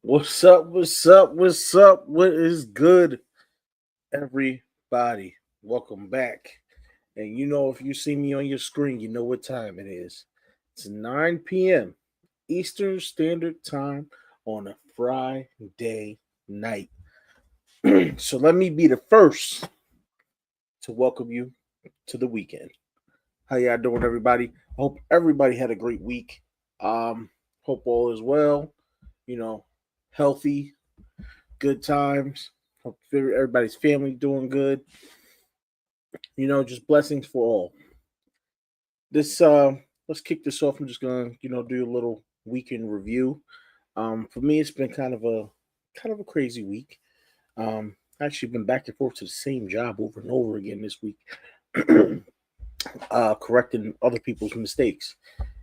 What's up? What's up? What's up? What is good, everybody? Welcome back. And if you see me on your screen, you know what time it is. It's 9 p.m. Eastern Standard Time on a Friday night. So let me be the first to welcome you to the weekend. How y'all doing, everybody? Hope everybody had a great week. Hope all is well. You know, healthy, good times. Hope everybody's family doing good. Just blessings for all. This let's kick this off. I'm just gonna do a little weekend review. For me, it's been kind of a crazy week. Actually been back and forth to the same job over and over again this week, correcting other people's mistakes.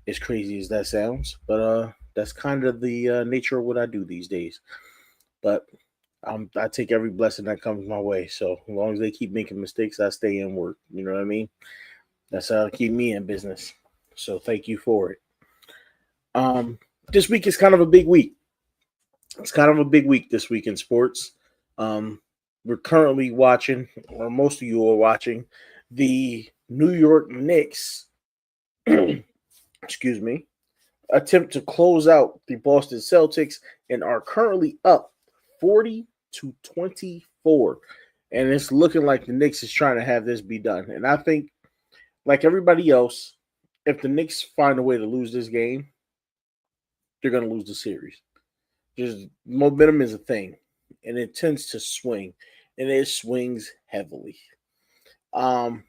As crazy as that sounds, but that's kind of the nature of what I do these days. But I take every blessing that comes my way. So as long as they keep making mistakes, I stay in work. You know what I mean? That's how to keep me in business. So thank you for it. Um, this week is kind of a big week. It's kind of a big week this week in sports. Um, we're currently watching, or most of you are watching, the New York Knicks. Excuse me. Attempt to close out the Boston Celtics and are currently up 40-24. And it's looking like the Knicks is trying to have this be done. And I think, like everybody else, if the Knicks find a way to lose this game, they're going to lose the series. Just momentum is a thing, and it tends to swing, and it swings heavily. Um,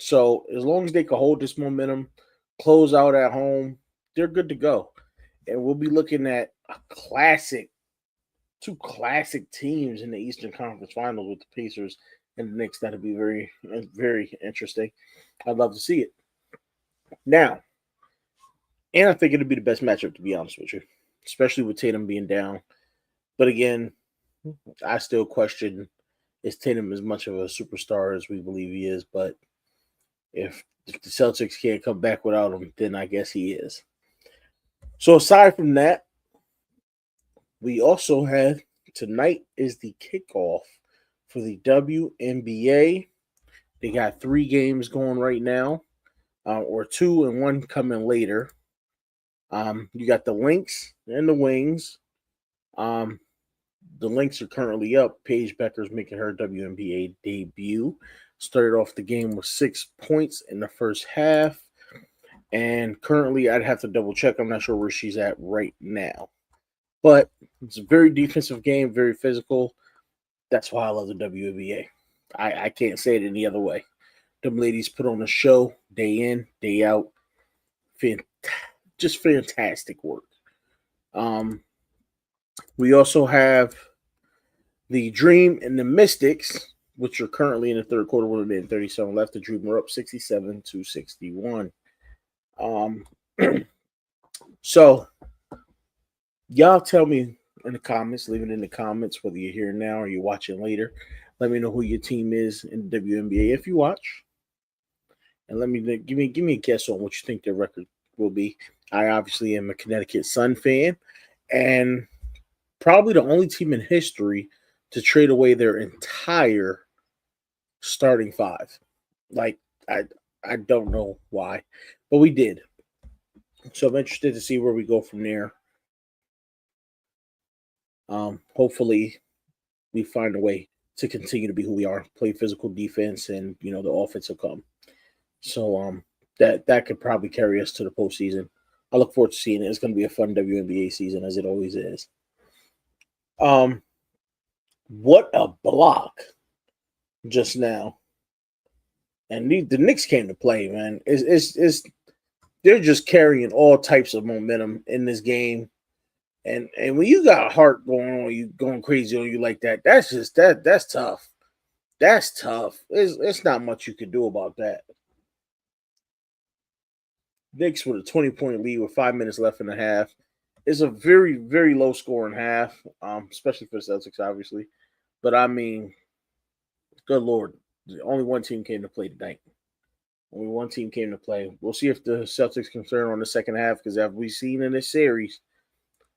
so as long as they can hold this momentum, close out at home, they're good to go. And we'll be looking at two classic teams in the Eastern Conference Finals with the Pacers and the Knicks. That'll be very, very interesting. I'd love to see it. Now, and I think it'll be the best matchup, to be honest with you, especially with Tatum being down. But again, I still question, is Tatum as much of a superstar as we believe he is? But if the Celtics can't come back without him, then I guess he is. So aside from that, we also had tonight is the kickoff for the WNBA. They got 3 games going right now, or 2 and 1 coming later. You got the Lynx and the Wings. Um, the Lynx are currently up. Paige Becker's making her WNBA debut. Started off the game with 6 points in the first half. And currently, I'd have to double check. I'm not sure where she's at right now. But it's a very defensive game, very physical. That's why I love the WNBA. I can't say it any other way. Them ladies put on a show day in, day out. Fant- just fantastic work. Um, we also have the Dream and the Mystics, which are currently in the third quarter with a minute 37 left. The Dream are up 67-61. Um, so y'all tell me in the comments, leave it in the comments, whether you're here now or you're watching later. Let me know who your team is in the WNBA if you watch, and let me give me a guess on what you think their record will be. I obviously am a Connecticut Sun fan, and probably the only team in history to trade away their entire starting five. Like I I don't know why, but we did. So I'm interested to see where we go from there. Hopefully we find a way to continue to be who we are, play physical defense, and the offense will come. So that could probably carry us to the postseason. I look forward to seeing it. It's going to be a fun WNBA season as it always is. Um, what a block just now, and the Knicks came to play, man. It's they're just carrying all types of momentum in this game. And when you got a heart going on, you going crazy on you like that, that's just that's tough. That's tough. It's not much you could do about that. Knicks with a 20-point lead with 5 minutes left in the half. It's a very, very low scoring half, especially for the Celtics, obviously. But I mean, good lord, only one team came to play tonight. Only one team came to play. We'll see if the Celtics can turn on the second half because as we've seen in this series,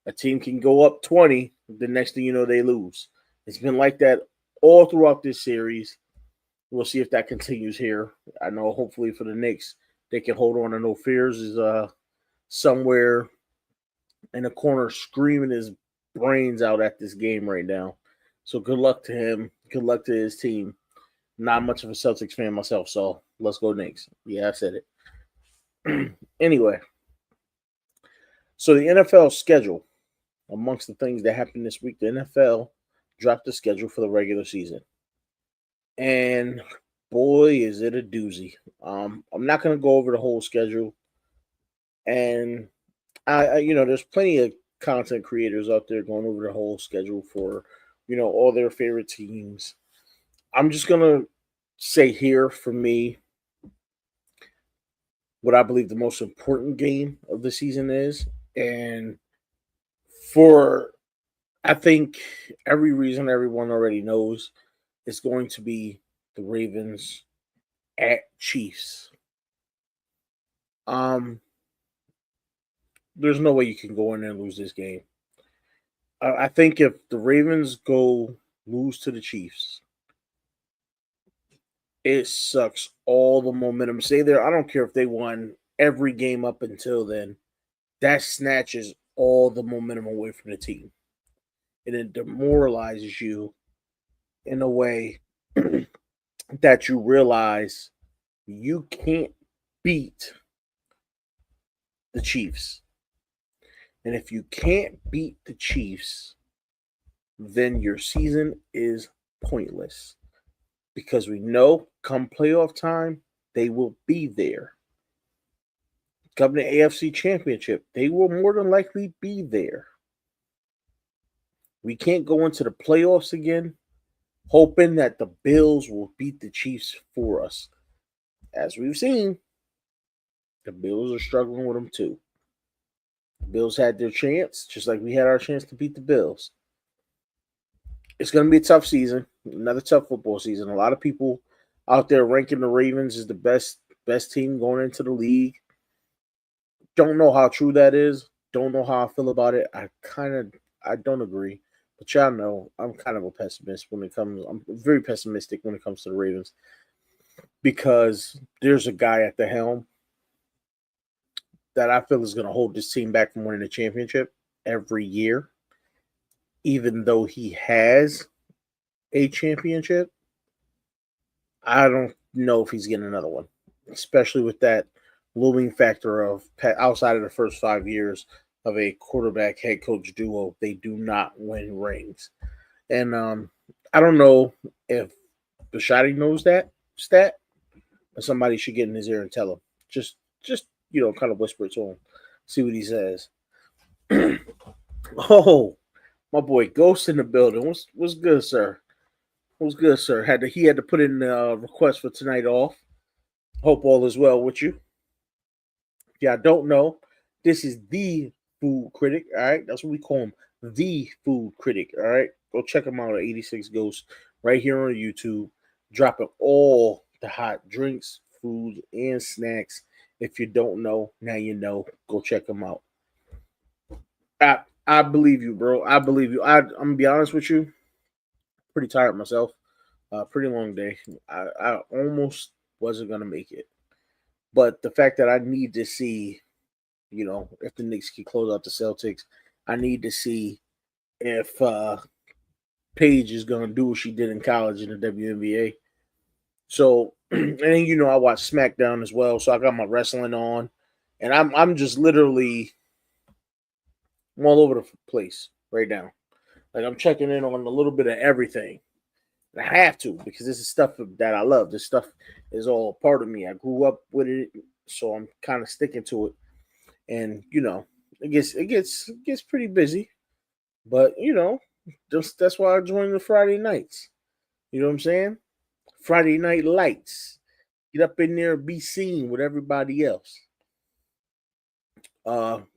a team can go up 20 The next thing you know, they lose. It's been like that all throughout this series. We'll see if that continues here. I know hopefully for the Knicks, they can hold on. I know Fears is somewhere in a corner screaming his brains out at this game right now. So good luck to him. Good luck to his team. Not much of a Celtics fan myself, so let's go Knicks. Yeah, I said it. Anyway, so the NFL schedule, amongst the things that happened this week, the NFL dropped the schedule for the regular season. And boy, is it a doozy. I'm not going to go over the whole schedule. And there's plenty of content creators out there going over the whole schedule for, all their favorite teams. I'm just going to say here for me what I believe the most important game of the season is. And for, I think, every reason everyone already knows, it's going to be the Ravens at Chiefs. There's no way you can go in there and lose this game. I think if the Ravens go lose to the Chiefs, it sucks all the momentum. Say there, I don't care if they won every game up until then. That snatches all the momentum away from the team. And it demoralizes you in a way that you realize you can't beat the Chiefs. And if you can't beat the Chiefs, then your season is pointless. Because we know come playoff time, they will be there. Come the AFC Championship, they will more than likely be there. We can't go into the playoffs again hoping that the Bills will beat the Chiefs for us. As we've seen, the Bills are struggling with them too. The Bills had their chance, just like we had our chance to beat the Bills. It's going to be a tough season, another tough football season. A lot of people out there ranking the Ravens as the best team going into the league. Don't know how true that is. Don't know how I feel about it. I don't agree. But y'all know I'm kind of a pessimist when it comes. I'm very pessimistic when it comes to the Ravens because there's a guy at the helm that I feel is going to hold this team back from winning the championship every year, even though he has a championship. I don't know if he's getting another one, especially with that looming factor of outside of the first 5 years of a quarterback head coach duo, they do not win rings. And I don't know if Bishotti knows that stat, but somebody should get in his ear and tell him. Just kind of whisper it to him, see what he says. Oh, my boy Ghost in the building. What's good, sir? What's good, sir? He had to put in a request for tonight off. Hope all is well with you. Yeah, I don't know. This is the food critic. All right, that's what we call him, the food critic. All right, go check him out at 86 Ghost right here on YouTube, dropping all the hot drinks, foods, and snacks. If you don't know, now you know. Go check him out. I believe you, bro. I believe you. I'm gonna be honest with you. Pretty tired myself. Pretty long day. I almost wasn't gonna make it, but the fact that I need to see, if the Knicks can close out the Celtics, I need to see if Paige is gonna do what she did in college in the WNBA. So, and then I watch SmackDown as well, so I got my wrestling on, and I'm just literally I'm all over the place right now. Like I'm checking in on a little bit of everything. And I have to because this is stuff that I love. This stuff is all part of me. I grew up with it, so I'm kind of sticking to it. And it gets pretty busy, but that's why I joined the Friday nights. You know what I'm saying? Friday night lights. Get up in there and be seen with everybody else.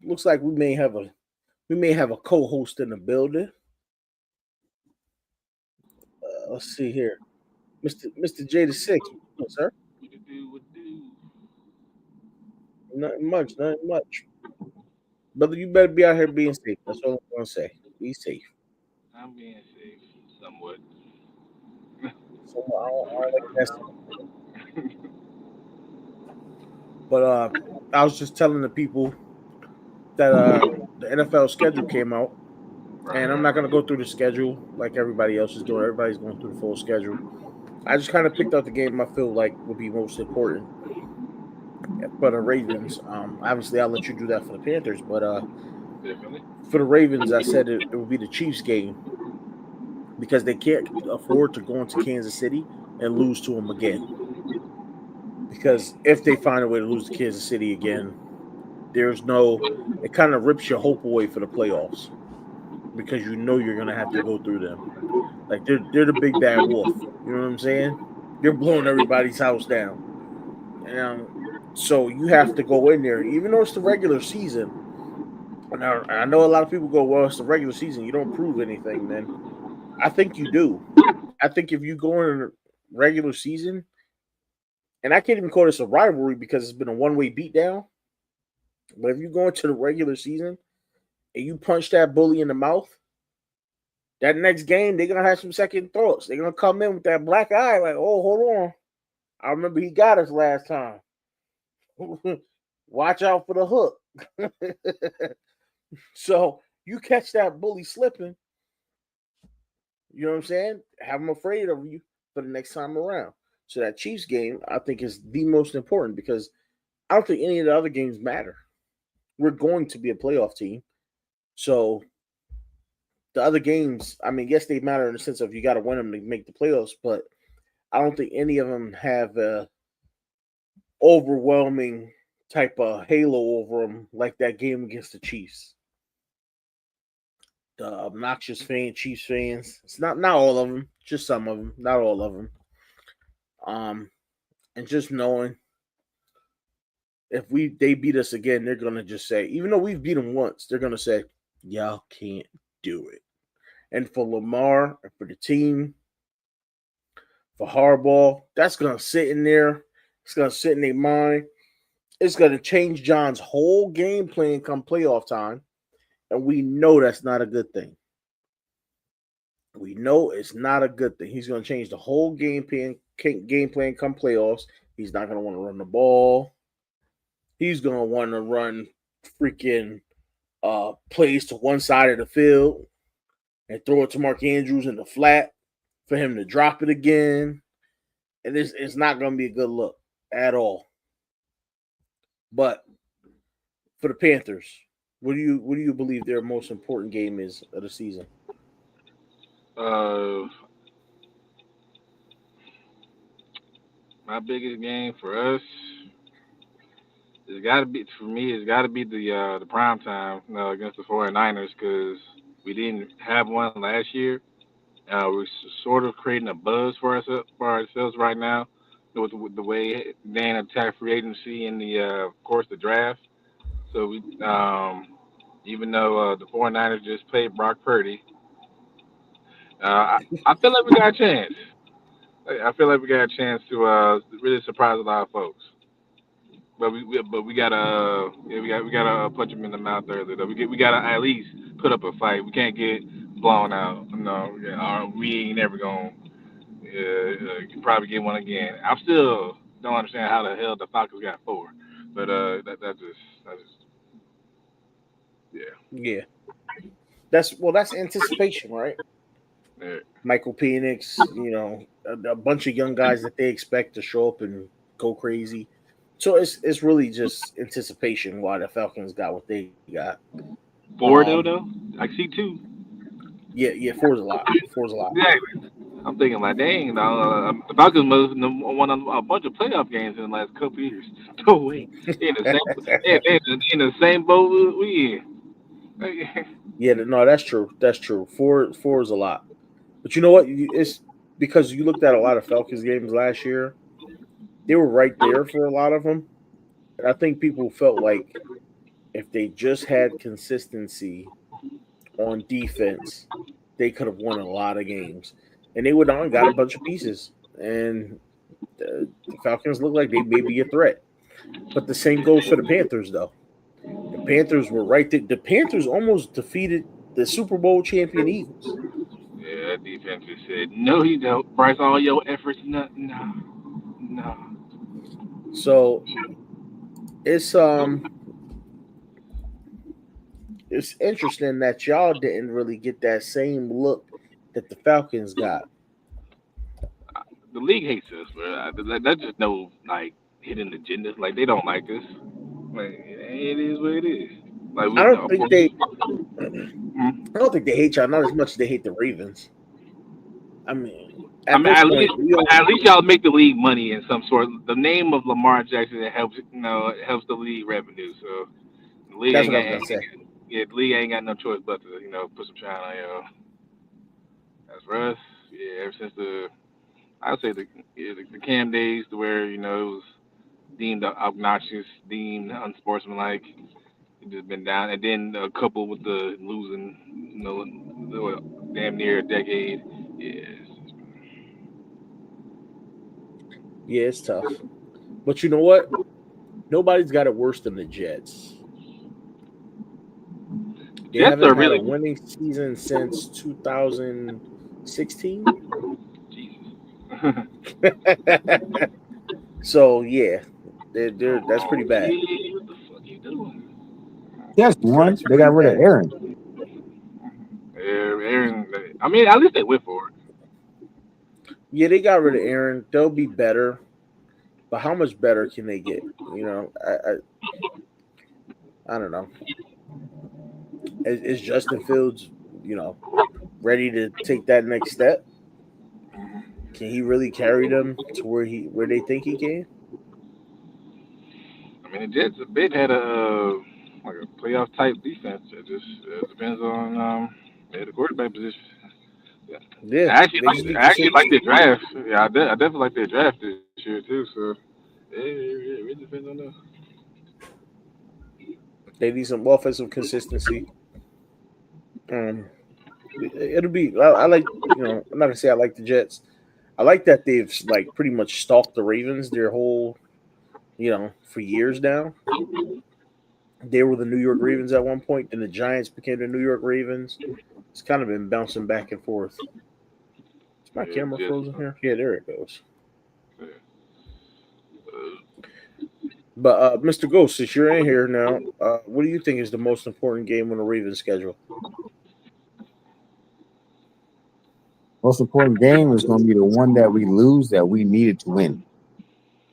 Looks like we may have a co-host in the building. Let's see here, Mr. J the Six, sir. What it do? What it do? Nothing much, nothing much. Brother, you better be out here being safe. That's all I'm gonna say. Be safe. I'm being safe somewhat. So I don't like that. But I was just telling the people that the NFL schedule came out, and I'm not gonna go through the schedule like everybody else is doing. Everybody's going through the full schedule. I just kind of picked out the game I feel like would be most important for the Ravens. Obviously, I'll let you do that for the Panthers, but Definitely. for the Ravens, I said it would be the Chiefs game because they can't afford to go into Kansas City and lose to them again. Because if they find a way to lose to Kansas City again, there's no. It kind of rips your hope away for the playoffs because you know you're gonna have to go through them. Like they're the big bad wolf. You know what I'm saying? They're blowing everybody's house down. And so you have to go in there, even though it's the regular season. Now I know a lot of people go, "Well, it's the regular season. You don't prove anything." Then I think you do. I think if you go in a regular season, and I can't even call this a rivalry because it's been a one-way beatdown. But if you go into the regular season and you punch that bully in the mouth, that next game they're gonna have some second thoughts. They're gonna come in with that black eye, like, "Oh, hold on, I remember he got us last time. Watch out for the hook." So you catch that bully slipping, you know what I'm saying? Have him afraid of you for the next time around. So that Chiefs game, I think, is the most important because I don't think any of the other games matter. We're going to be a playoff team, so the other games, I mean, yes, they matter in the sense of you got to win them to make the playoffs, but I don't think any of them have a overwhelming type of halo over them like that game against the Chiefs. The obnoxious Chiefs fans. It's not all of them, just some of them, not all of them. Um, and just knowing if they beat us again, they're gonna just say, even though we've beat them once, they're gonna say, "Y'all can't do it." And for Lamar and for the team, for Harbaugh, that's gonna sit in there. It's gonna sit in their mind. It's gonna change John's whole game plan come playoff time, and we know that's not a good thing. We know it's not a good thing. He's going to change the whole game plan come playoffs. He's not going to want to run the ball. He's going to want to run freaking plays to one side of the field and throw it to Mark Andrews in the flat for him to drop it again. And it's not going to be a good look at all. But for the Panthers, what do you believe their most important game is of the season? Uh, my biggest game for us, it's got to be for me. It's got to be the prime time against the 49ers because we didn't have one last year. We're sort of creating a buzz for ourselves right now with the way Dan attacked free agency and of course the draft. So even though the 49ers just played Brock Purdy, I feel like we got a chance. I feel like we got a chance to really surprise a lot of folks. But we gotta we gotta punch them in the mouth early though. We gotta at least put up a fight. We can't get blown out. No, we ain't never gonna probably get one again. I still don't understand how the hell the Falcons got four, but that just yeah. Yeah, that's anticipation, right? Yeah. Michael Penix, a bunch of young guys that they expect to show up and go crazy. So it's really just anticipation why the Falcons got what they got. Four Um, though. I see two. yeah, four's a lot. Four's a lot. Exactly. I'm thinking like, dang, the Falcons must have won a bunch of playoff games in the last couple years. No way. They in the same they in the same boat we in. Yeah, no, that's true. That's true. Four is a lot. But you know what? It's because you looked at a lot of Falcons games last year. They were right there for a lot of them, and I think people felt like if they just had consistency on defense, they could have won a lot of games. And they went on and got a bunch of pieces. And the Falcons look like they may be a threat. But the same goes for the Panthers, though. The Panthers were right there. The Panthers almost defeated the Super Bowl champion Eagles. that defense just said, no, you don't. Bryce, all your efforts, no. So it's interesting that y'all didn't really get that same look that the Falcons got. The league hates us, bro. That's just no like hidden agenda. Like they don't like us. Like it is what it is. Like I we, don't of think course. they Mhm. I don't think they hate y'all not as much as they hate the Ravens. I mean, I at mean, this point, we don't. at least y'all make the league money in some sort. The name of Lamar Jackson helps, it helps the league revenue. So the league That's ain't what I got, was gonna say. yeah, the league ain't got no choice but to, put some shine on As for us, yeah, ever since I would say the Cam days, to where it was deemed obnoxious, deemed unsportsmanlike. It just been down, and then a couple with the losing, damn near a decade. Yeah, Yeah, it's tough. But you know what? Nobody's got it worse than the Jets. They Jets haven't are had a really winning season since 2016. Jesus. So yeah, that's Oh, pretty bad. yeah, what the fuck you doing? Yes, one. That's They pretty got rid of bad. Aaron. Aaron, I mean, at least they went for it. Yeah, they got rid of Aaron. They'll be better, but how much better can they get? I don't know. Is Justin Fields, you know, ready to take that next step? Can he really carry them to where they think he can? I mean, the Jets have been had like a playoff type defense. It just depends on the quarterback position. Yeah. Yeah, they just I need actually like their consistency. draft. Yeah, I definitely like their draft this year too. So it really depends on them. They need some offensive consistency. Um, it'll be. I like. I'm not gonna say I like the Jets. I like that they've like pretty much stalked the Ravens their whole, for years now. They were the New York Ravens at one point, then the Giants became the New York Ravens. It's kind of been bouncing back and forth. Is my Yeah, camera Jets. frozen here? Yeah, there it goes. Yeah. Uh, But Mr. Ghost, since you're in here now, what do you think is the most important game on the Ravens schedule? Most important game is going to be the one that we lose that we needed to win.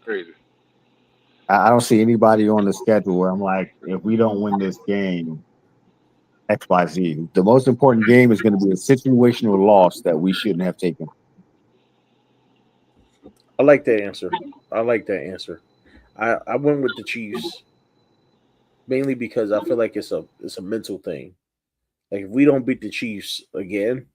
Crazy. I don't see anybody on the schedule where I'm like, if we don't win this game, XYZ. The most important game is going to be a situational loss that we shouldn't have taken. I like that answer. I like that answer. I went with the Chiefs mainly because I feel like it's a mental thing. Like if we don't beat the Chiefs again,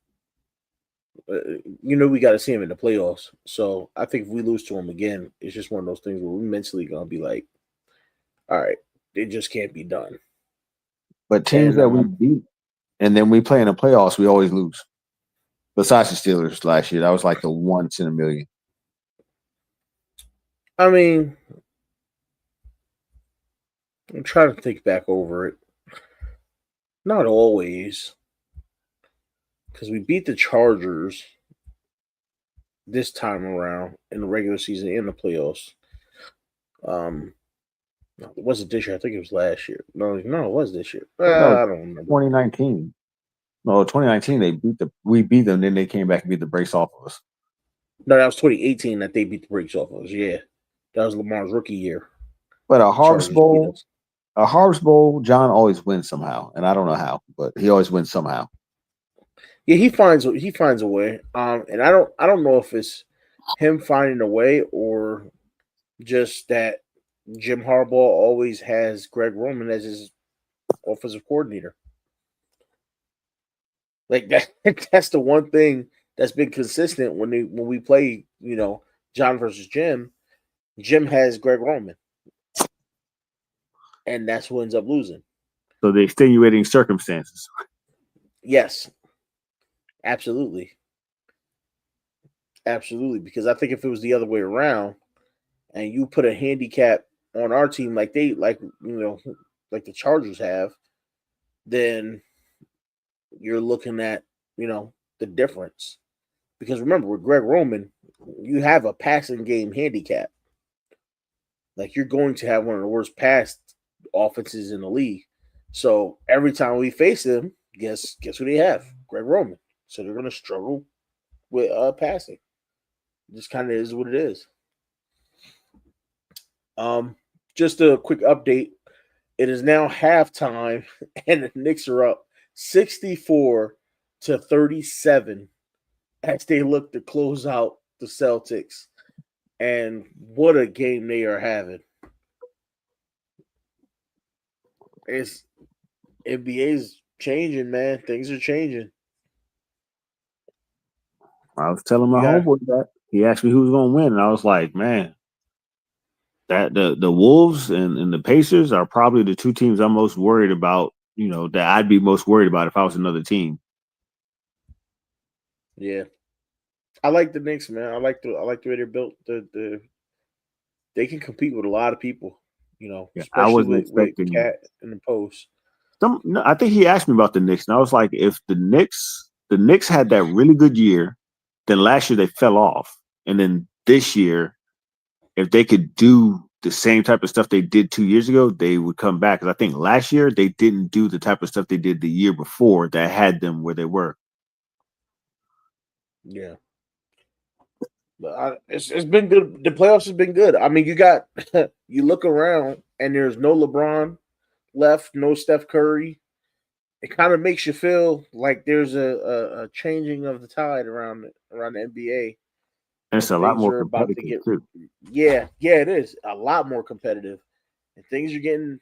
we got to see them in the playoffs. So I think if we lose to them again, it's just one of those things where we're mentally gonna be like, all right, it just can't be done. But teams And that we beat and then we play in the playoffs, we always lose. Besides the Steelers last year, that was like the once in a million. I mean, I'm trying to think back over it. Not always, because we beat the Chargers this time around in the regular season and the playoffs. No, it wasn't this year. I think it was last year. No, it was this year. No, I don't remember. 2019. No, 2019 we beat them, then they came back and beat the brakes off of us. No, that was 2018 that they beat the brakes off of us. Yeah, that was Lamar's rookie year. But The Chargers beat us. a Harvest Bowl, John always wins somehow, and I don't know how, but he always wins somehow. Yeah, he finds a way. And I don't know if it's him finding a way or just that Jim Harbaugh always has Greg Roman as his offensive coordinator. Like that that's the one thing that's been consistent when we play, John versus Jim. Jim has Greg Roman, and that's who ends up losing. So the extenuating circumstances. Yes, absolutely. Absolutely. Because I think if it was the other way around and you put a handicap on our team like like the Chargers have, then you're looking at, the difference. Because remember, with Greg Roman, you have a passing game handicap. Like you're going to have one of the worst pass offenses in the league. So every time we face them, guess who they have? Greg Roman. So they're going to struggle with passing. It just kind of is what it is. Just a quick update. It is now halftime, and the Knicks are up 64-37 as they look to close out the Celtics. And what a game they are having. It's NBA's changing, man. Things are changing. I was telling my homeboy that. He asked me who was going to win, and I was like, man, that the Wolves and the Pacers are probably the two teams I'm most worried about, that I'd be most worried about if I was another team. Yeah. I like the Knicks, man. I like the way they're built. They can compete with a lot of people, especially I wasn't expecting with Cat in the post. I think he asked me about the Knicks, and I was like, if the Knicks had that really good year, then last year they fell off, and then this year, if they could do the same type of stuff they did 2 years ago, they would come back. Because I think last year they didn't do the type of stuff they did the year before that had them where they were. Yeah. But it's been good. The playoffs has been good. I mean, you look around and there's no LeBron left, no Steph Curry. It kind of makes you feel like there's a changing of the tide around the NBA. And it's a lot more competitive too. Yeah, it is a lot more competitive, and things are getting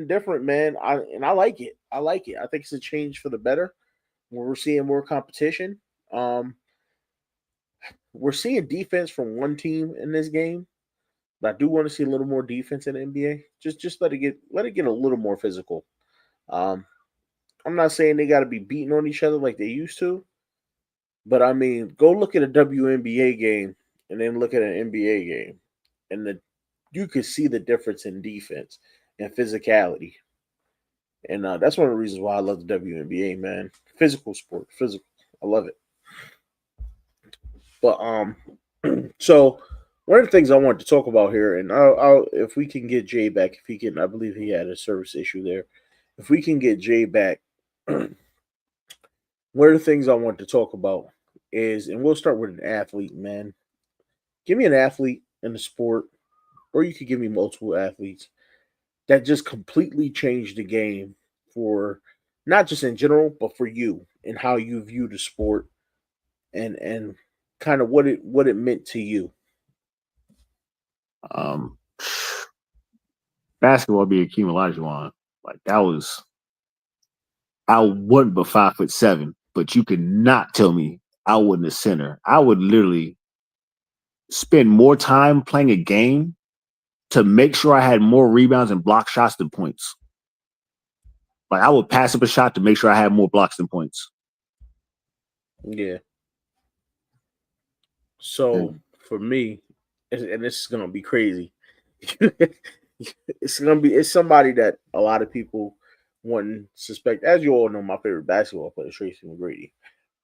different, man. I like it. I think it's a change for the better. Where we're seeing more competition. We're seeing defense from one team in this game, but I do want to see a little more defense in the NBA. Just let it get a little more physical. I'm not saying they got to be beating on each other like they used to, but I mean, go look at a WNBA game and then look at an NBA game, and you could see the difference in defense and physicality. And that's one of the reasons why I love the WNBA, man. Physical sport, physical. I love it. But so one of the things I wanted to talk about here, and I'll if we can get Jay back, if he can, I believe he had a service issue there. If we can get Jay back, one of the things I want to talk about is, and we'll start with an athlete, man. Give me an athlete in the sport, or you could give me multiple athletes that just completely changed the game for not just in general, but for you and how you view the sport and kind of what it meant to you. Basketball being Hakeem Olajuwon, like that was. I wasn't but 5'7", but you could not tell me I wasn't a center. I would literally spend more time playing a game to make sure I had more rebounds and block shots than points. Like I would pass up a shot to make sure I had more blocks than points. Yeah. So for me, and this is gonna be crazy. It's somebody that a lot of people wouldn't suspect. As you all know, my favorite basketball player is Tracy McGrady.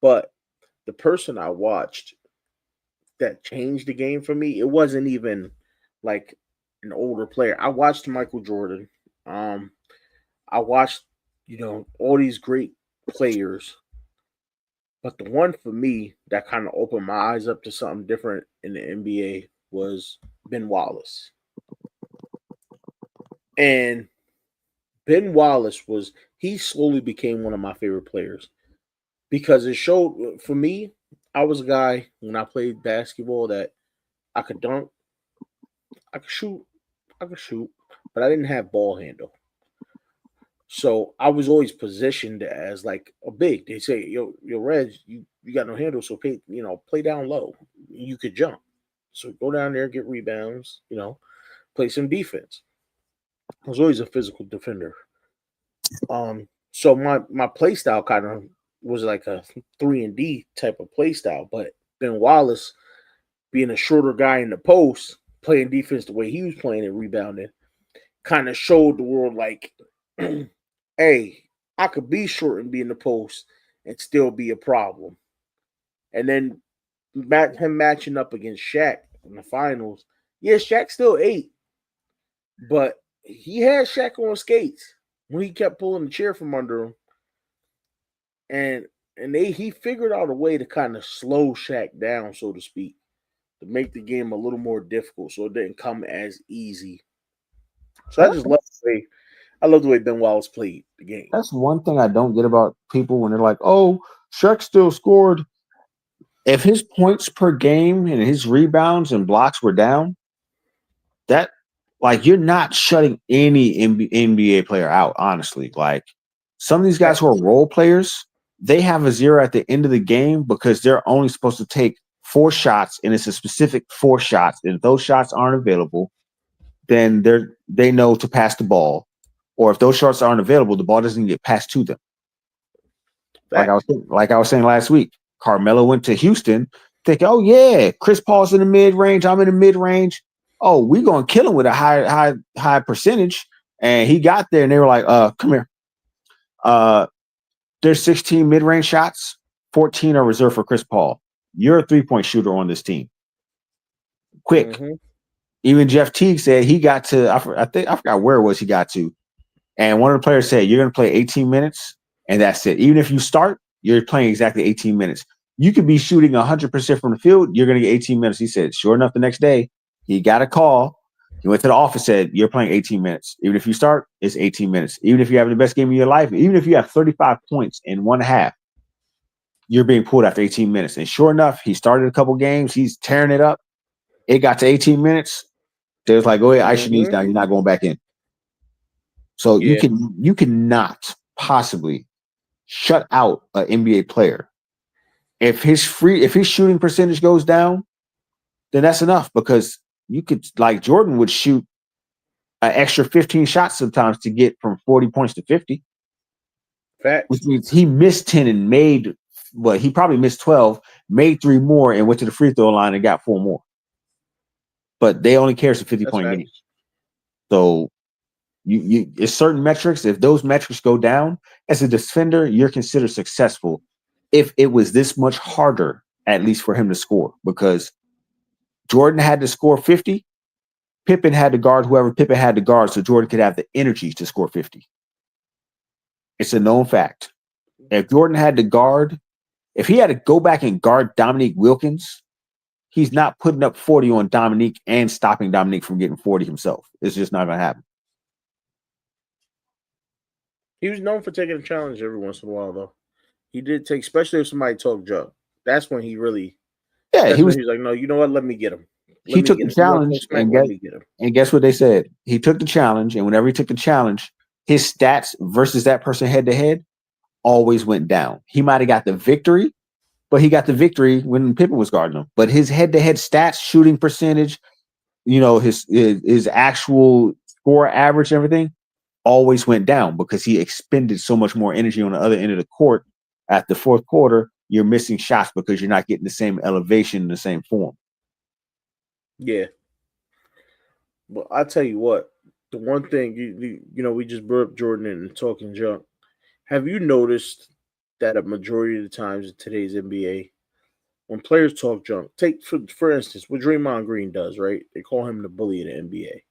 But the person I watched that changed the game for me, it wasn't even like an older player. I watched Michael Jordan. I watched, all these great players. But the one for me that kind of opened my eyes up to something different in the NBA was Ben Wallace. And Ben Wallace he slowly became one of my favorite players because it showed for me, I was a guy when I played basketball that I could dunk, I could shoot, but I didn't have ball handle. So I was always positioned as like a big. They say, yo, Reg, you got no handle, so play down low. You could jump. So go down there, get rebounds, play some defense. I was always a physical defender. So my play style kind of was like a 3-and-D type of play style, but Ben Wallace, being a shorter guy in the post, playing defense the way he was playing and rebounding, kind of showed the world like, hey, I could be short and be in the post and still be a problem. And then him matching up against Shaq in the finals. Yeah, Shaq still ate, but he had Shaq on skates when he kept pulling the chair from under him. And he figured out a way to kind of slow Shaq down, so to speak, to make the game a little more difficult, so it didn't come as easy. So I just love the way Ben Wallace played the game. That's one thing I don't get about people when they're like, "Oh, Shaq still scored." If his points per game and his rebounds and blocks were down, that like you're not shutting any NBA player out. Honestly, like some of these guys who are role players, they have a 0 at the end of the game because they're only supposed to take 4 shots, and it's a specific 4 shots. And if those shots aren't available, then they know to pass the ball. Or if those shots aren't available, the ball doesn't get passed to them. Like I was saying last week, Carmelo went to Houston thinking, "Oh yeah, Chris Paul's in the mid range. I'm in the mid range. Oh, we gonna kill him with a high percentage." And he got there, and they were like, "Come here. There's 16 mid range shots. 14 are reserved for Chris Paul. You're a 3-point shooter on this team. Quick." Mm-hmm. Even Jeff Teague said he got to. I forgot where it was he got to. And one of the players said, "You're going to play 18 minutes, and that's it. Even if you start, you're playing exactly 18 minutes. You could be shooting 100% from the field. You're going to get 18 minutes." He said, sure enough, the next day, he got a call. He went to the office, said, "You're playing 18 minutes. Even if you start, it's 18 minutes. Even if you're having the best game of your life, even if you have 35 points in one half, you're being pulled after 18 minutes." And sure enough, he started a couple games. He's tearing it up. It got to 18 minutes. They was like, "Go ahead, ice your knees down. You're not going back in." So you cannot possibly shut out an NBA player. If his shooting percentage goes down, then that's enough, because you could, like Jordan would shoot an extra 15 shots sometimes to get from 40 points to 50. Facts. Which means he missed 10 and made he probably missed 12, made 3 more, and went to the free throw line and got 4 more. But they only care it's a 50-point game. So you it's certain metrics. If those metrics go down, as a defender, you're considered successful. If it was this much harder, at least for him to score, because Jordan had to score 50, Pippen had to guard whoever Pippen had to guard, so Jordan could have the energy to score 50. It's a known fact. If Jordan had to guard, if he had to go back and guard Dominique Wilkins, he's not putting up 40 on Dominique and stopping Dominique from getting 40 himself. It's just not going to happen. He was known for taking a challenge every once in a while, though. He did take, especially if somebody talked junk. That's when he really. Yeah, he was like, "No, you know what? Let me get him." He took the challenge, and guess what they said? He took the challenge, and whenever he took the challenge, his stats versus that person head to head always went down. He might have got the victory, but he got the victory when Pippen was guarding him. But his head to head stats, shooting percentage, his actual score average, and everything always went down because he expended so much more energy on the other end of the court. At the fourth quarter, you're missing shots because you're not getting the same elevation, the same form. Yeah. Well, I'll tell you what, the one thing, we just brought up Jordan and talking junk. Have you noticed that a majority of the times in today's NBA, when players talk junk, take for instance, what Draymond Green does, right? They call him the bully in the NBA.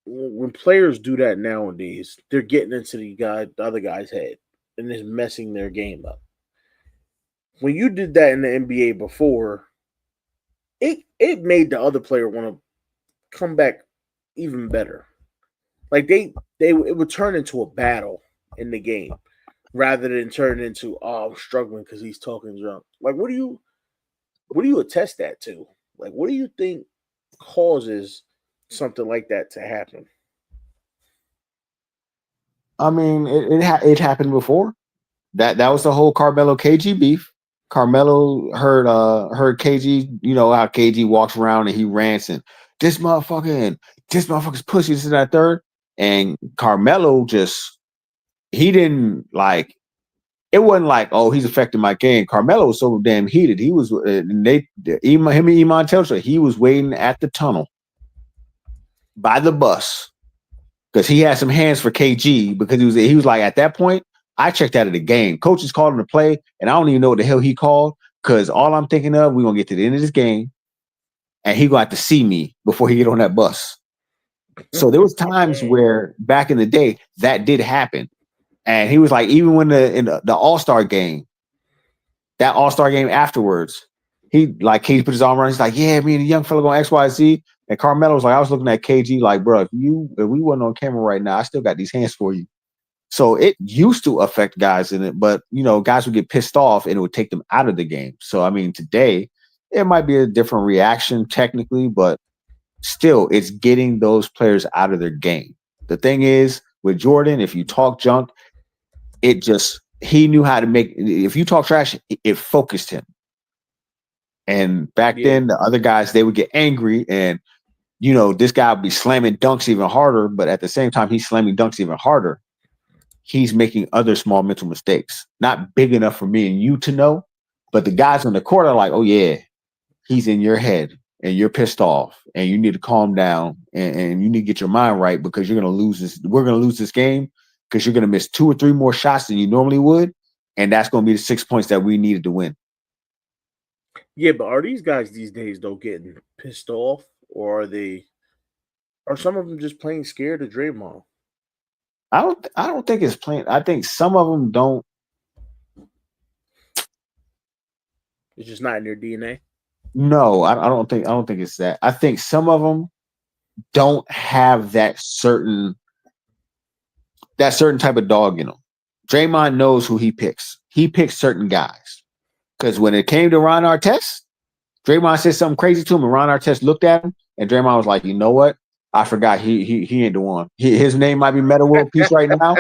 When players do that nowadays, they're getting into the other guy's head and it's messing their game up. When you did that in the NBA before, it made the other player want to come back even better. Like it would turn into a battle in the game rather than turn into, "Oh, I'm struggling because he's talking junk." Like, what do you attest that to? Like, what do you think causes something like that to happen? I mean, it happened before. That was the whole Carmelo KG beef. Carmelo heard KG, how KG walks around and he rants and this motherfucker's pussy, this and that third. And Carmelo he didn't like, it wasn't like, "Oh, he's affecting my game." Carmelo was so damn heated. He was, him and Iman Telfer, he was waiting at the tunnel by the bus because he had some hands for KG, because he was like, at that point, I checked out of the game. Coaches called him to play, and I don't even know what the hell he called because all I'm thinking of, we're gonna get to the end of this game, and he gonna have to see me before he get on that bus. So there was times where back in the day that did happen, and he was like, even when in the All-Star game, that All-Star game afterwards, he put his arm around. He's like, yeah, me and the young fella going XYZ. And Carmelo was like, I was looking at KG like, bro, if we wasn't on camera right now, I still got these hands for you. So it used to affect guys in it, but guys would get pissed off and it would take them out of the game. So I mean, today it might be a different reaction technically, but still, it's getting those players out of their game. The thing is, with Jordan, if you talk junk, he knew how to make. If you talk trash, it focused him. And back then, the other guys, they would get angry, and this guy would be slamming dunks even harder. But at the same time, he's slamming dunks even harder. He's making other small mental mistakes, not big enough for me and you to know. But the guys on the court are like, oh yeah, he's in your head. And you're pissed off, and you need to calm down, and you need to get your mind right because you're going to lose this. We're going to lose this game because you're going to miss 2 or 3 more shots than you normally would, and that's going to be the 6 points that we needed to win. Yeah, but are these guys these days though getting pissed off, or are some of them just plain scared of Draymond? I don't think it's plain. I think some of them don't. It's just not in their DNA. No, I don't think it's that. I think some of them don't have that certain type of dog in them. Draymond knows who he picks. He picks certain guys. Because when it came to Ron Artest, Draymond said something crazy to him, and Ron Artest looked at him, and Draymond was like, you know what? I forgot he ain't the one. His name might be Metta World Peace right now,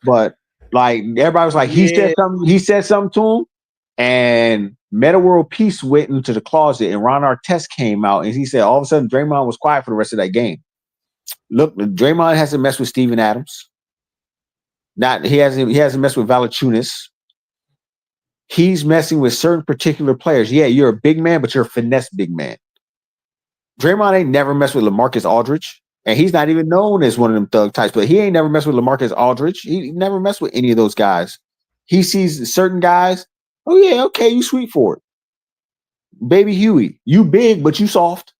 but like everybody was like, he said something to him, and Metta World Peace went into the closet, and Ron Artest came out, and he said all of a sudden Draymond was quiet for the rest of that game. Look, Draymond hasn't messed with Steven Adams. He hasn't messed with Valanciunas. He's messing with certain particular players. Yeah, you're a big man, but you're a finesse big man. Draymond ain't never messed with LaMarcus Aldridge, and he's not even known as one of them thug types, but he ain't never messed with LaMarcus Aldridge. He never messed with any of those guys. He sees certain guys. Oh, yeah, okay, you sweet for it. Baby Huey, you big, but you soft.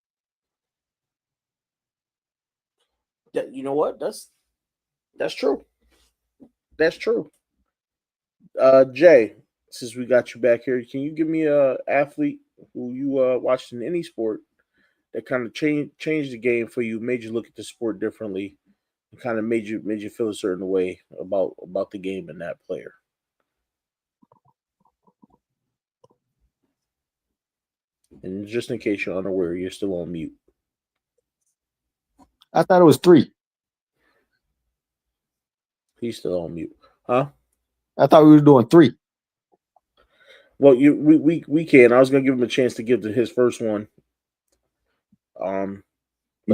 You know what? That's true. That's true. Jay, since we got you back here, can you give me a athlete who you watched in any sport that kind of changed the game for you, made you look at the sport differently, and kind of made you feel a certain way about the game and that player? And just in case you're unaware, you're still on mute. I thought it was 3. He's still on mute, huh? I thought we were doing 3. Well, we can. I was gonna give him a chance to give to his first one. He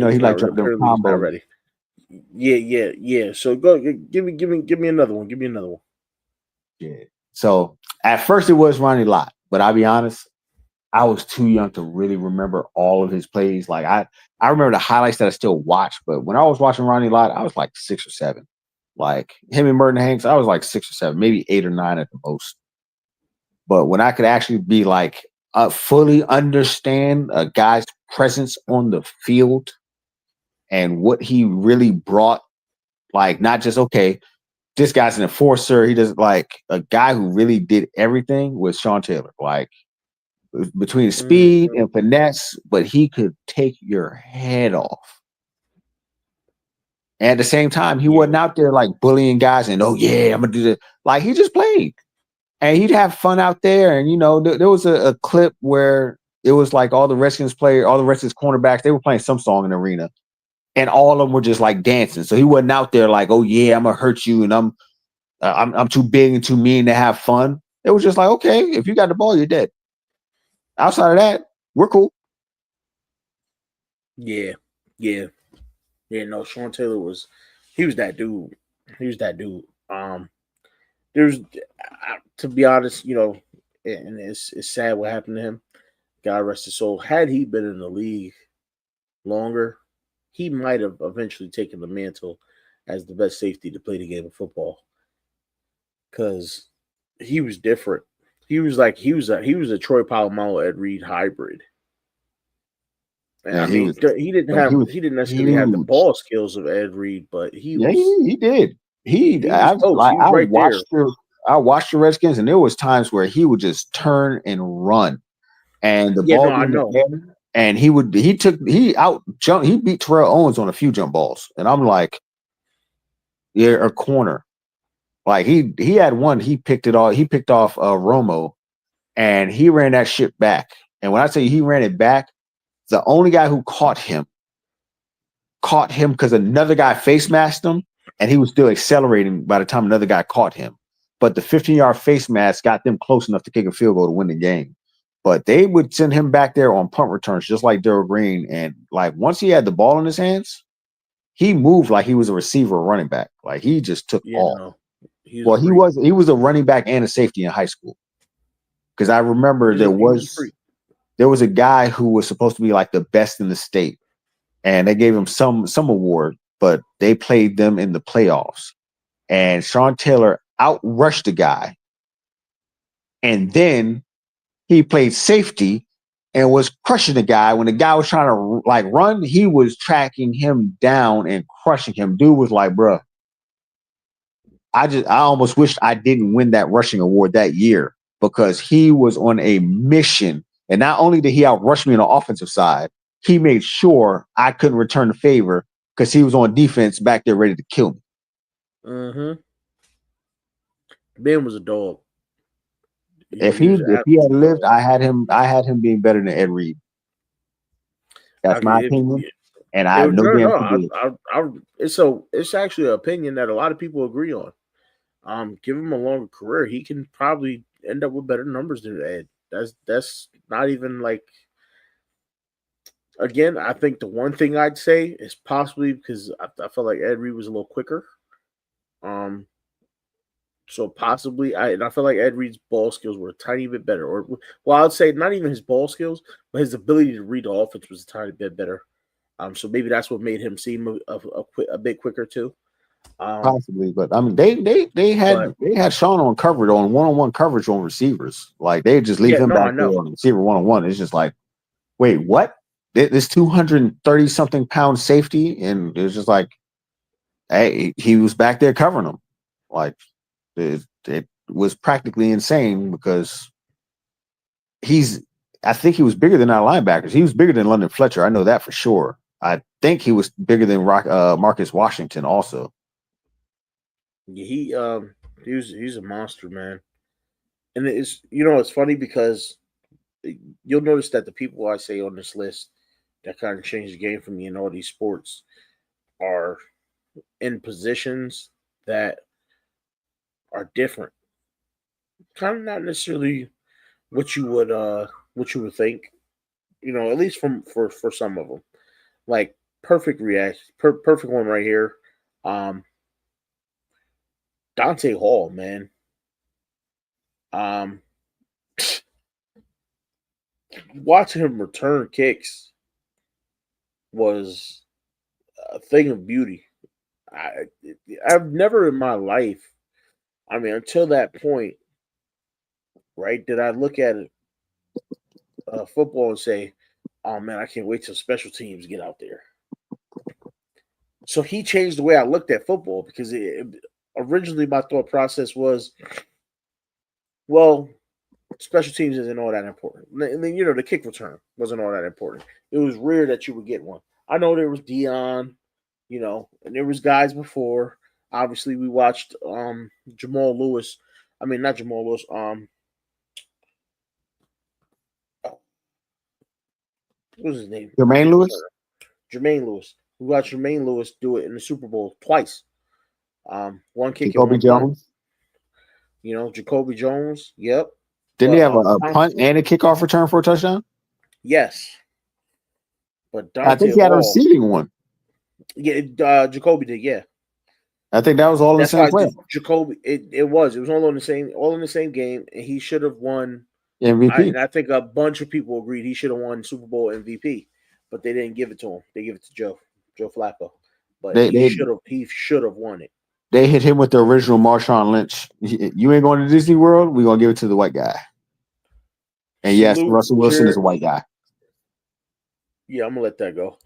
like the combo. Not ready. Yeah. So go give me another one. Give me another one. Yeah. So at first it was Ronnie Lott, but I'll be honest, I was too young to really remember all of his plays. Like I remember the highlights that I still watch, but when I was watching Ronnie Lott, I was like 6 or 7. Like him and Merton Hanks, I was like 6 or 7, maybe 8 or 9 at the most. But when I could actually be like fully understand a guy's presence on the field and what he really brought, like not just okay, this guy's an enforcer. He does like a guy who really did everything was Sean Taylor. Like between speed and finesse, but he could take your head off. And at the same time, he wasn't out there like bullying guys and oh yeah, I'm gonna do this. Like he just played, and he'd have fun out there. And there was a clip where it was like all the Redskins cornerbacks, they were playing some song in the arena, and all of them were just like dancing. So he wasn't out there like, oh yeah, I'm gonna hurt you, and I'm too big and too mean to have fun. It was just like, okay, if you got the ball, you're dead. Outside of that, we're cool. Yeah. No, Sean Taylor was that dude. He was that dude. There's, to be honest, and it's sad what happened to him. God rest his soul. Had he been in the league longer, he might have eventually taken the mantle as the best safety to play the game of football. Because he was different. He was a Troy Polamalu Ed Reed hybrid. And Yeah, I mean, he didn't necessarily have the huge. ball skills of Ed Reed, but he Yeah, was he did. he was close. He was right there. I watched the Redskins, and there was times where he would just turn and run, and the Yeah, ball no, I in the know. air, and he beat Terrell Owens on a few jump balls, and I'm like, yeah, a corner. Like he had one, he picked off Romo, and he ran that shit back. And when I say he ran it back, the only guy who caught him because another guy face masked him, and he was still accelerating by the time another guy caught him. But the 15-yard face mask got them close enough to kick a field goal to win the game. But they would send him back there on punt returns, just like Darrell Green. And like once he had the ball in his hands, he moved like he was a receiver or running back. Like he just took off. No, he was a running back and a safety in high school. Because I remember there was a guy who was supposed to be like the best in the state, and they gave him some award, but they played them in the playoffs, and Sean Taylor outrushed the guy, and then he played safety and was crushing the guy. When the guy was trying to like run, he was tracking him down and crushing him. Dude was like, bruh, I almost wished I didn't win that rushing award that year, because he was on a mission. And not only did he outrush me on the offensive side, he made sure I couldn't return the favor because he was on defense back there ready to kill me. Mm-hmm. Ben was a dog. If he had lived, I had him being better than Ed Reed. That's my opinion. And I have no damn clue. It's actually an opinion that a lot of people agree on. Give him a longer career, he can probably end up with better numbers than Ed. That's not even like. Again, I think the one thing I'd say is possibly because I felt like Ed Reed was a little quicker. So possibly, I feel like Ed Reed's ball skills were a tiny bit better. Or, well, I'd say not even his ball skills, but his ability to read the offense was a tiny bit better. So maybe that's what made him seem a bit quicker too. Possibly, but I mean, they had Sean on coverage on one-on-one coverage on receivers. Like they just leave him back there on receiver one-on-one. It's just like, wait, what? This 230 something pound safety, and it was just like, hey, he was back there covering them. Like it was practically insane because I think he was bigger than our linebackers. He was bigger than London Fletcher. I know that for sure. I think he was bigger than Marcus Washington also. Yeah, he's a monster, man. And it's funny because you'll notice that the people I say on this list that kind of changed the game for me in all these sports are in positions that are different. Kind of not necessarily what you would think, at least for some of them. Like perfect perfect one right here. Dante Hall, man. Watching him return kicks was a thing of beauty. I've never in my life, I mean, until that point, right, did I look at football and say, oh man, I can't wait till special teams get out there. So he changed the way I looked at football because originally my thought process was, well, special teams isn't all that important. And then, the kick return wasn't all that important. It was rare that you would get one. I know there was Dion, and there was guys before. Obviously, we watched Jamal Lewis. I mean, not Jamal Lewis. What was his name? Jermaine Lewis. Jermaine Lewis. We watched Jermaine Lewis do it in the Super Bowl twice. One kick. Jacoby Jones. Jacoby Jones. Yep. Didn't he have a punt and a kickoff return for a touchdown? Yes. But I think he had a receiving one. Yeah, Jacoby did. Yeah. I think that was all in the same play. Jacoby, it was all in the same game, and he should have won MVP. I think a bunch of people agreed he should have won Super Bowl MVP, but they didn't give it to him. They gave it to Joe Flacco. But he should have won it. They hit him with the original Marshawn Lynch. You ain't going to Disney World? We're gonna give it to the white guy. And yes, Salute Russell Wilson is a Jared. white guy. Yeah, I'm gonna let that go.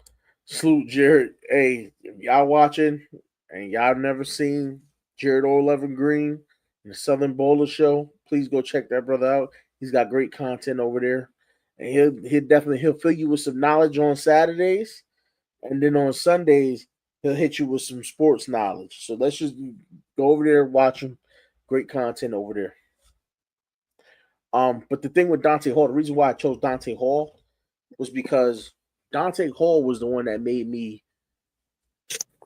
Salute Jared. Hey, if y'all watching and y'all never seen Jared O'Levin Green in the Southern Bowler Show, please go check that brother out. He's got great content over there, and he'll fill you with some knowledge on Saturdays, and then on Sundays he'll hit you with some sports knowledge. So let's just go over there and watch him. Great content over there. But the thing with Dante Hall, the reason why I chose Dante Hall was because Dante Hall was the one that made me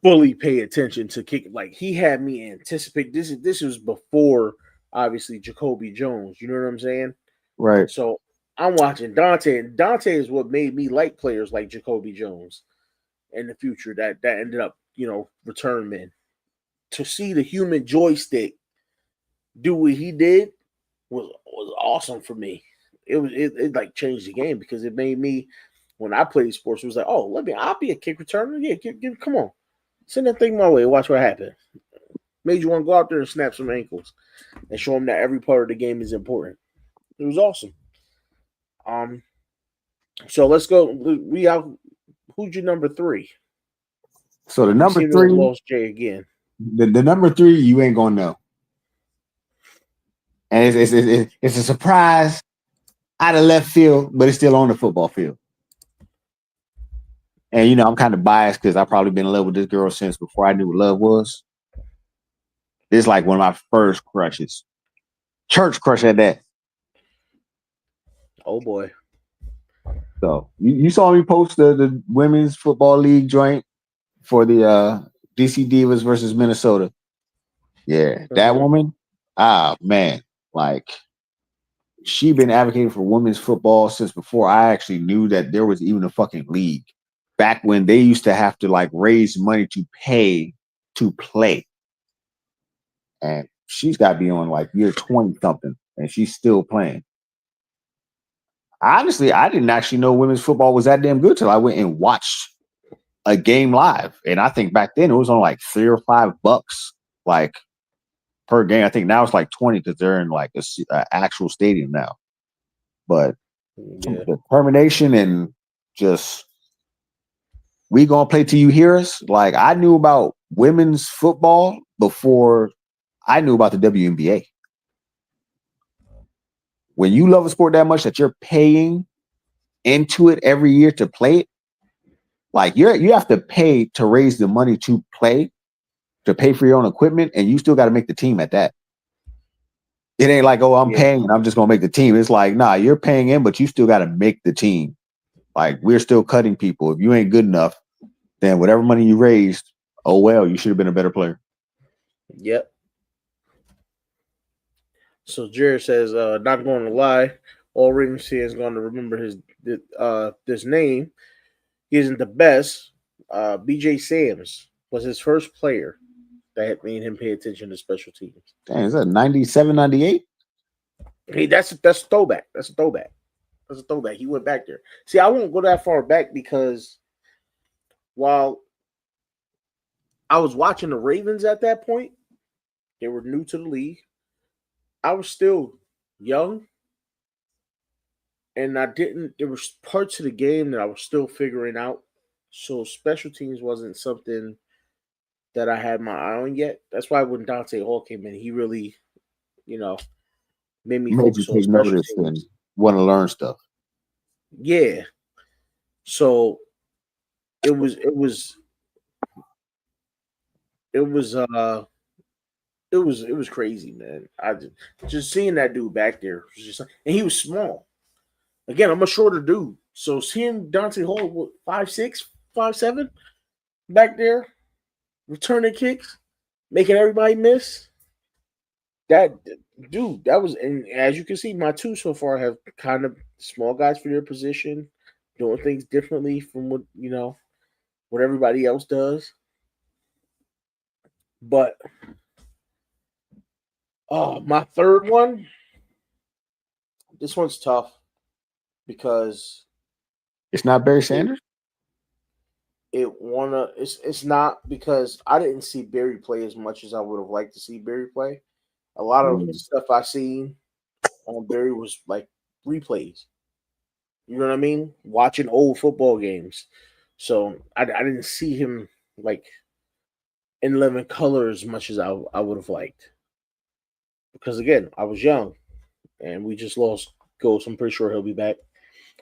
fully pay attention to kick. Like he had me anticipate this. This was before obviously Jacoby Jones. You know what I'm saying? Right. So I'm watching Dante, and Dante is what made me like players like Jacoby Jones in the future. That ended up, return men. To see the human joystick do what he did was awesome for me. It like changed the game because it made me, when I played sports, it was like, oh, I'll be a kick returner. Yeah, come on. Send that thing my way. Watch what happens. Made you want to go out there and snap some ankles and show them that every part of the game is important. It was awesome. So let's go. We out. Who's your number 3? So the number seem to have 3, lost Jay again. the number 3, you ain't gonna know, and it's a surprise out of left field, but it's still on the football field. And I'm kind of biased because I've probably been in love with this girl since before I knew what love was. It's like one of my first crushes, church crush at that. Oh boy. So you saw me post the women's football league joint for the DC Divas versus Minnesota. Yeah, that woman. Man, like she been advocating for women's football since before I actually knew that there was even a fucking league. Back when they used to have to like raise money to pay to play. And she's got to be on like year 20 something, and she's still playing. Honestly, I didn't actually know women's football was that damn good till I went and watched a game live. And I think back then it was on like $3 or $5 like per game. I think now it's like 20 because they're in like a actual stadium now. But Yeah. the determination and just we gonna play till you hear us. Like I knew about women's football before I knew about the WNBA. When you love a sport that much that you're paying into it every year to play it, like you have to pay to raise the money to play, to pay for your own equipment, and you still got to make the team at that. It ain't like, oh, I'm paying and I'm just gonna make the team. It's like, nah, you're paying in, but you still got to make the team. Like we're still cutting people. If you ain't good enough, then whatever money you raised, oh well, you should have been a better player. Yep. So Jared says, not going to lie, all Ravens fans going to remember this name. He isn't the best. BJ Sams was his first player that had made him pay attention to special teams. Dang, is that 97, 98? Hey, that's a throwback. That's a throwback. He went back there. See, I won't go that far back because while I was watching the Ravens at that point, they were new to the league. I was still young, and there was parts of the game that I was still figuring out. So special teams wasn't something that I had my eye on yet. That's why when Dante Hall came in, he really, made me focus on special teams and want to learn stuff. Yeah. So it was crazy, man. I just seeing that dude back there was just, and he was small. Again, I'm a shorter dude, so seeing Dante Hall 5'6", 5'7", back there, returning kicks, making everybody miss. That dude, that was, and as you can see, my two so far have kind of small guys for their position, doing things differently from what everybody else does. But my third one, this one's tough because it's not Barry Sanders. It's not because I didn't see Barry play as much as I would have liked to see Barry play. A lot of the stuff I seen on Barry was like replays. You know what I mean? Watching old football games. So I didn't see him like in living color as much as I would have liked. Because again, I was young and we just lost Ghost. I'm pretty sure he'll be back.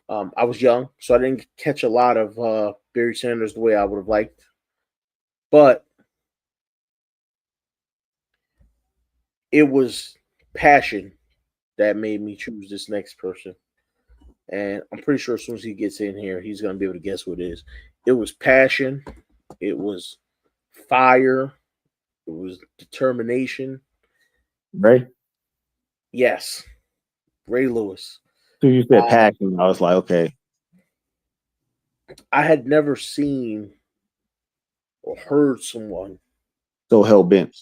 I was young, so I didn't catch a lot of Barry Sanders the way I would have liked. But it was passion that made me choose this next person. And I'm pretty sure as soon as he gets in here, he's going to be able to guess who it is. It was passion. It was fire. It was determination. Ray? Yes, Ray Lewis. So you said passion. I was like, okay. I had never seen or heard someone. So hell bent.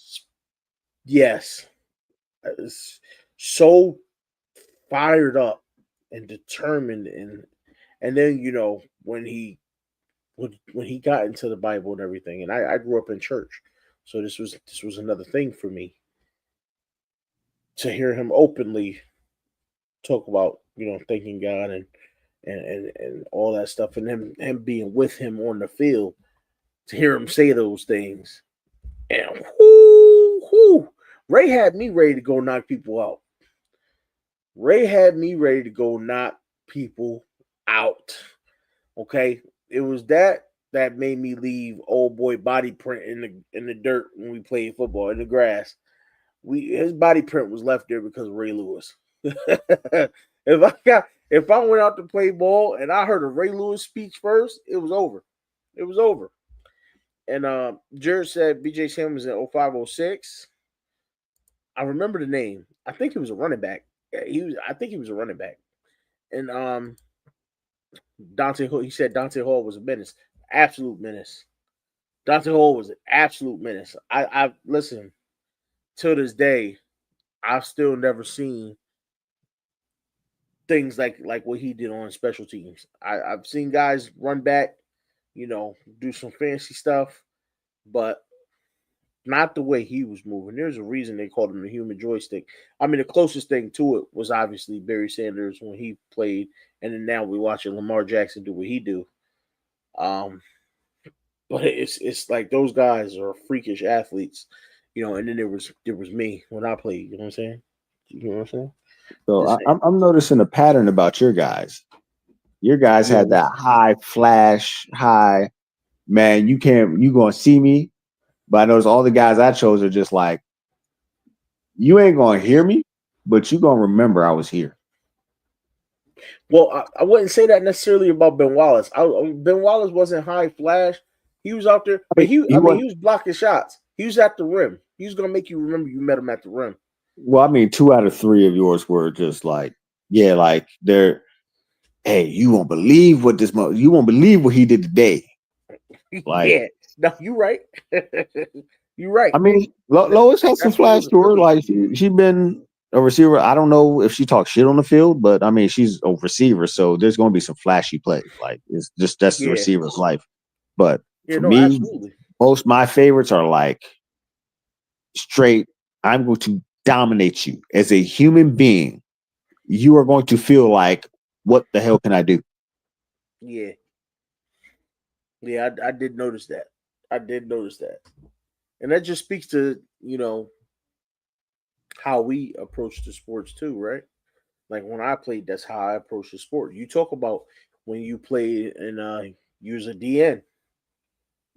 Yes, so fired up and determined, and then when he got into the Bible and everything, and I grew up in church, so this was another thing for me to hear him openly talk about thanking God and all that stuff, and him being with him on the field, to hear him say those things, and Ray had me ready to go knock people out. Ray had me ready to go knock people out. Okay, it was that made me leave old boy body print in the dirt when we played football in the grass. His body print was left there because of Ray Lewis. If I went out to play ball and I heard a Ray Lewis speech first, it was over. It was over. And Jared said BJ Simmons in 0506. I remember the name. I think he was a running back. Yeah, I think he was a running back. And Dante Hall, he said Dante Hall was a menace. Absolute menace. Dante Hall was an absolute menace. I listen, till this day, I've still never seen things like what he did on special teams. I've seen guys run back, do some fancy stuff, but not the way he was moving. There's a reason they called him the human joystick. I mean, the closest thing to it was obviously Barry Sanders when he played, and then now we're watching Lamar Jackson do what he do. But it's like those guys are freakish athletes, and then there was me when I played. You know what I'm saying? You know what I'm saying? So I'm noticing a pattern about your guys. Your guys had that high flash, high man. You gonna see me, but I notice all the guys I chose are just like, you ain't gonna hear me, but you gonna remember I was here. Well, I wouldn't say that necessarily about Ben Wallace. Ben Wallace wasn't high flash. He was out there, but he was blocking shots. He was at the rim. He was gonna make you remember you met him at the rim. Well, I mean, 2 out of 3 of yours were just like, yeah, like they're, hey, you won't believe what you won't believe what he did today. Like, yeah, no, you're right. You're right. I mean, Lois has some flash to her. Like she been a receiver. I don't know if she talks shit on the field, but I mean, she's a receiver, so there's going to be some flashy plays. Like it's just that's the receiver's life. But for me, absolutely. Most of my favorites are like straight. I'm going to dominate you as a human being. You are going to feel like, what the hell can I do? Yeah. Yeah, I did notice that. And that just speaks to, how we approach the sports too, right? Like when I played, that's how I approached the sport. You talk about when you played and you was a DN.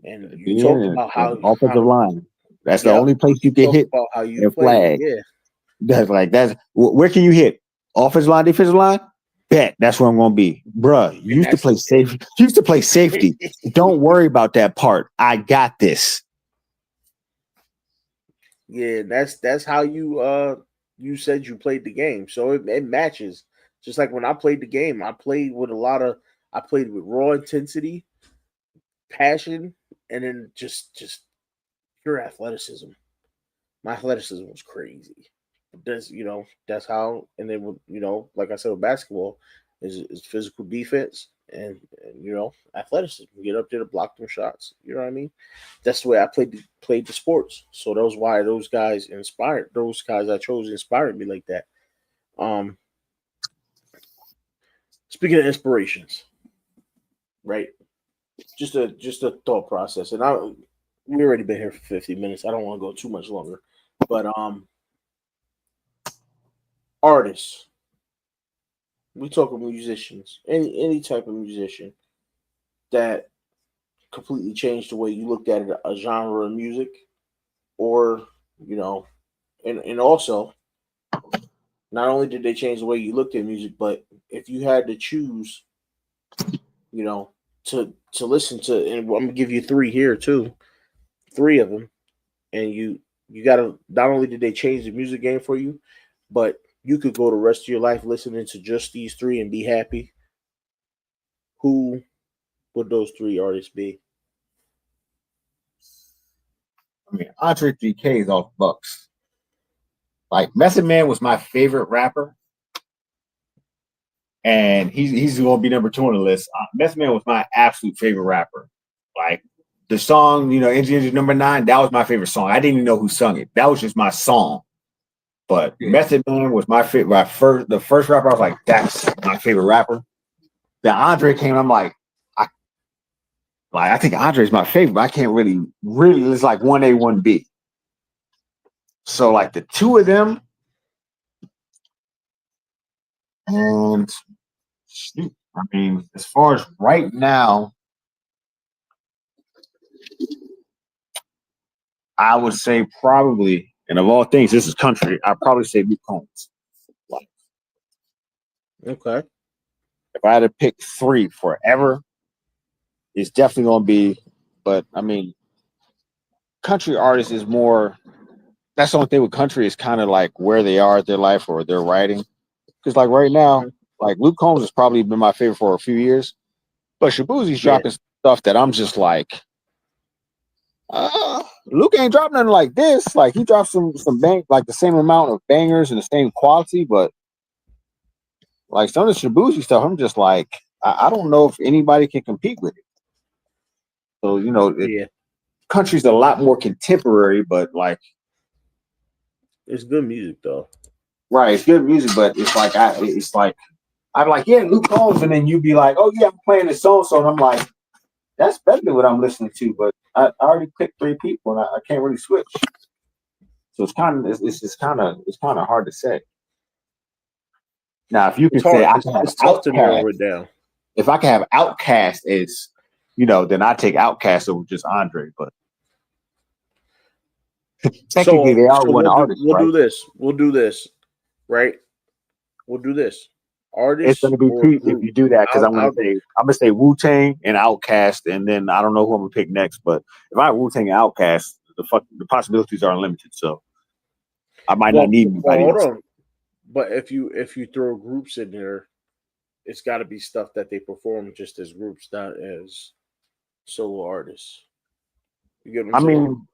And you talked about how offensive line. That's the only place you can hit about how you flag. Yeah. That's where can you hit? Offensive line, defensive line? Bet that's where I'm gonna be. Bruh, you used to play safe. You used to play safety. Don't worry about that part. I got this. Yeah, that's how you said you played the game. So it matches. Just like when I played the game, I played with raw intensity, passion, and then just pure athleticism. My athleticism was crazy. That's how. And then like I said, with basketball is physical defense and athleticism. Get up there to block them shots. You know what I mean? That's the way I played the sports. So that was why those guys I chose inspired me like that. speaking of inspirations, right? Just a thought process, and we already been here for 50 minutes. I don't want to go too much longer, but artists. We talking musicians, any type of musician that completely changed the way you looked at it, a genre of music, or you know, and also not only did they change the way you looked at music, but if you had to choose, you know, to listen to, and I'm gonna give you three here too, three of them, and you gotta not only did they change the music game for you, but you could go the rest of your life listening to just these three and be happy. Who would those three artists be? I mean, Andre 3K is off Bucks. Like Method Man was my favorite rapper, and he's going to be number 2 on the list. Method Man was my absolute favorite rapper. Like the song, Engine Number 9, that was my favorite song. I didn't even know who sung it. That was just my song. But Method Man was my favorite. The first rapper, I was like, that's my favorite rapper. Then Andre came, I'm like, I think Andre's my favorite, but I can't really, it's like 1A, 1B. So like the two of them, and shoot, I mean, as far as right now, I would say probably, and of all things, this is country, I'd probably say Luke Combs. Like, Okay. if I had to pick 3 forever, it's definitely going to be, but I mean, country artists is more, that's the only thing with country is kind of like where they are at their life or their writing. Because like right now, like Luke Combs has probably been my favorite for a few years, but Shabuzi's dropping stuff that I'm just like, Luke ain't dropping nothing like this. Like he dropped some bang, like the same amount of bangers and the same quality, but like some of the Shabuzi stuff, I'm just like, I don't know if anybody can compete with it. So country's a lot more contemporary, but like it's good music though. Right, it's good music, but it's like I'm like, yeah, Luke Combs, and then you'd be like, oh yeah, I'm playing this song, and I'm like, that's better than what I'm listening to, but I already picked 3 people, and I can't really switch. So it's kind of hard to say. Now, if you can say I can have it's tough to narrow it down. If I can have Outkast as, then I take Outkast over just Andre, but technically they are one artist. We'll do this, right? We'll do this. Artists. It's going to be Pete if you do that, because I'm going to say Wu-Tang and Outkast, and then I don't know who I'm going to pick next. But if I have Wu-Tang and Outkast, the possibilities are unlimited. So I might not need anybody else. Hold on. But if you throw groups in there, it's got to be stuff that they perform just as groups, not as solo artists. You get what I'm saying?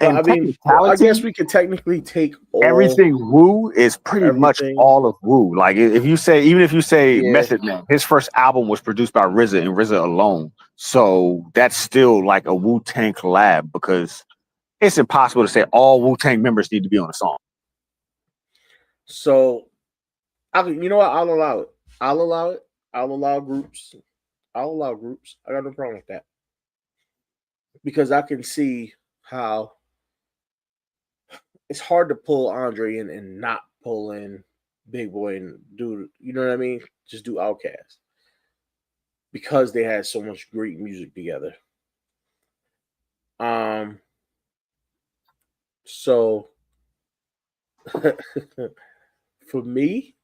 I guess we could technically take everything Wu is pretty much all of Wu. Like even if you say Method Man, his first album was produced by RZA and RZA alone. So that's still like a Wu-Tang collab, because it's impossible to say all Wu-Tang members need to be on a song. So, you know what? I'll allow it. I'll allow groups. I got no problem with that, because I can see how it's hard to pull Andre in and not pull in Big Boy and do, you know what I mean? Just do Outkast, because they had so much great music together. So for me,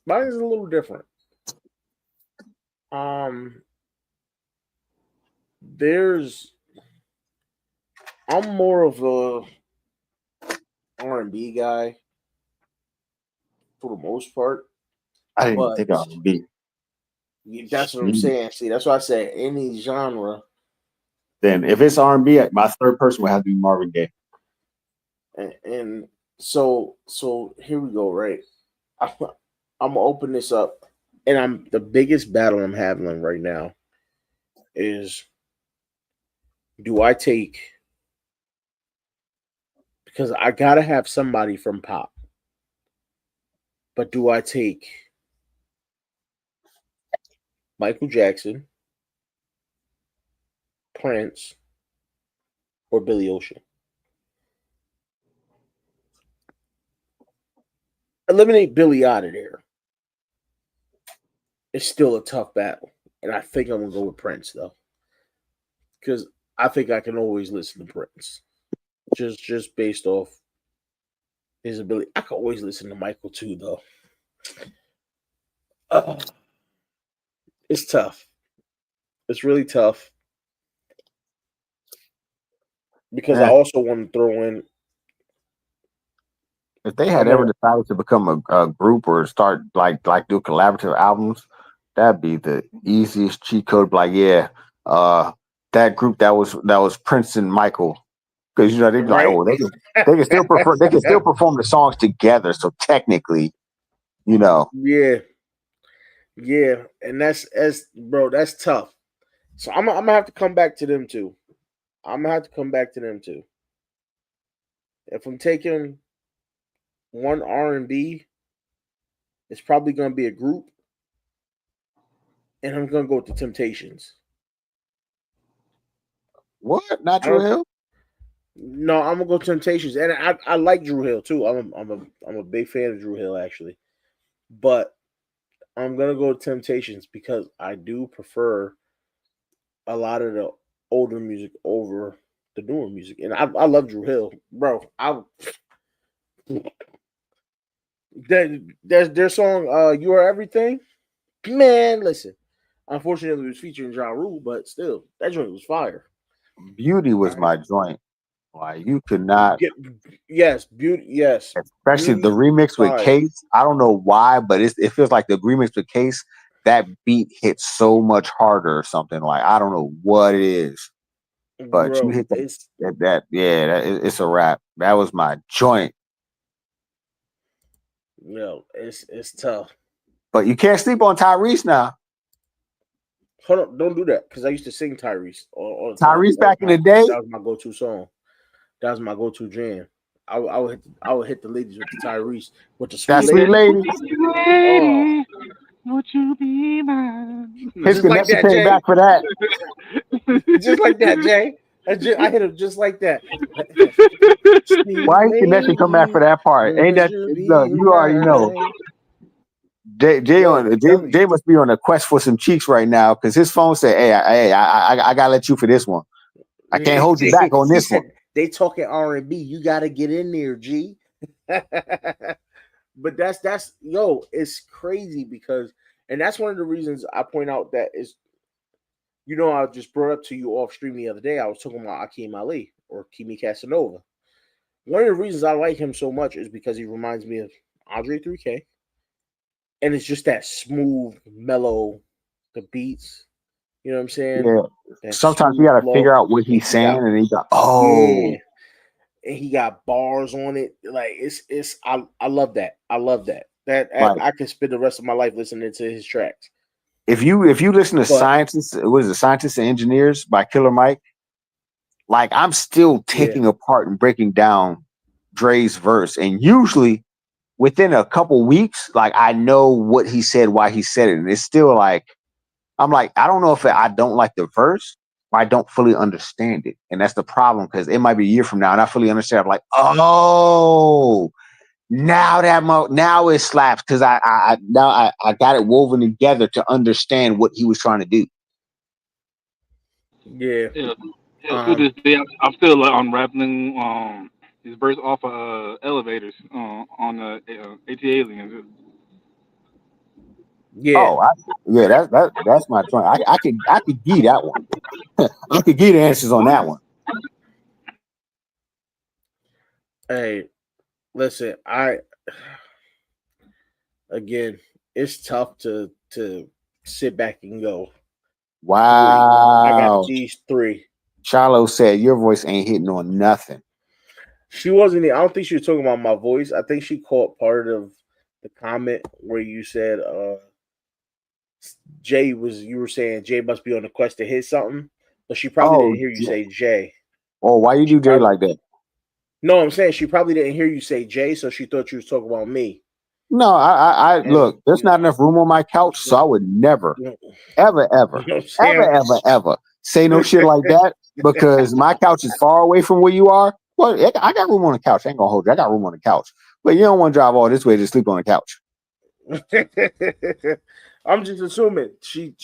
mine is a little different. I'm more of a R&B guy for the most part. I didn't think R&B. That's what I'm saying. See, that's why I say any genre. Then if it's R&B, my third person would have to be Marvin Gaye. And so here we go, right? I'm gonna open this up, and the biggest battle I'm having right now is, do I take, because I gotta have somebody from pop, but do I take Michael Jackson, Prince, or Billy Ocean. Eliminate Billy out of there. It's still a tough battle. And I think I'm going to go with Prince, though. Because I think I can always listen to Prince. Just based off his ability. I can always listen to Michael, too, though. It's tough. It's really tough. Because I also want to throw in. If they had ever decided to become a group or start like do collaborative albums, that'd be the easiest cheat code. Like, yeah, that group that was Prince and Michael, because they can like, oh, they can still perform the songs together. So technically, yeah, and that's tough. So I'm gonna have to come back to them too. If I'm taking one R&B, it's probably going to be a group, and I'm going to go with the Temptations. What? Not Dru Hill? No, I'm gonna go Temptations, and I like Dru Hill too. I'm a big fan of Dru Hill actually, but I'm gonna go with Temptations because I do prefer a lot of the older music over the newer music, and I love Dru Hill, bro. Their song "You Are Everything," man. Listen, unfortunately, it was featuring Ja Rule, but still, that joint was fire. Beauty was my joint. Like, you could not. Yes, Beauty. Yes, especially the remix with Case. I don't know why, but it feels like the remix with Case. That beat hits so much harder or something. Like, I don't know what it is, but bro, you hit that. It's a wrap. That was my joint. No, it's tough. But you can't sleep on Tyrese now. Hold up, don't do that because I used to sing Tyrese. Tyrese back in the day. That was my go-to song. That was my go-to jam. I would hit the ladies with the Tyrese with the sweet lady. Oh. Would you be mine? His connection came back for that. Just like that, Jay. I hit him just like that. Why his connection come back for that part? Ain't that you already know? Jay must be on a quest for some cheeks right now because his phone said, "Hey, I gotta let you for this one. I can't hold you back on this one." They talking R&B. You gotta get in there, G. But that's it's crazy because, and that's one of the reasons I point out that is, I just brought up to you off stream the other day. I was talking about Akeem Ali or Kimi Casanova. One of the reasons I like him so much is because he reminds me of Andre 3K. And it's just that smooth, mellow, the beats. You know what I'm saying? Yeah. Sometimes you got to figure out what he's saying, and he got and he got bars on it. Like I love that. I love that. I could spend the rest of my life listening to his tracks. If you listen to Scientists and Engineers by Killer Mike, like I'm still taking apart and breaking down Dre's verse, and usually within a couple weeks, like I know what he said, why he said it, and it's still like I'm like, I don't know if I don't like the verse or I don't fully understand it, and that's the problem because it might be a year from now and I fully understand. I'm like, oh, now it slaps because I got it woven together to understand what he was trying to do. Yeah. To this day, I'm still unwrapping his verse off of Elevators on AT Aliens. Yeah. That's my joint. I could give that one. I could give the answers on that one. Hey, listen, again, it's tough to sit back and go. Wow. I got these three. Charlo said your voice ain't hitting on nothing. She wasn't. I don't think she was talking about my voice. I think she caught part of the comment where you said you were saying Jay must be on the quest to hit something, but she probably didn't hear you say Jay. Oh, why you do Jay like that? No, I'm saying she probably didn't hear you say Jay, so she thought you was talking about me. No, I And, look. There's not enough room on my couch, so I would never, you know ever, ever, what I'm saying? ever say no shit like that because my couch is far away from where you are. Well, I got room on the couch. I ain't gonna hold you. I got room on the couch, but you don't want to drive all this way to sleep on the couch. I'm just assuming she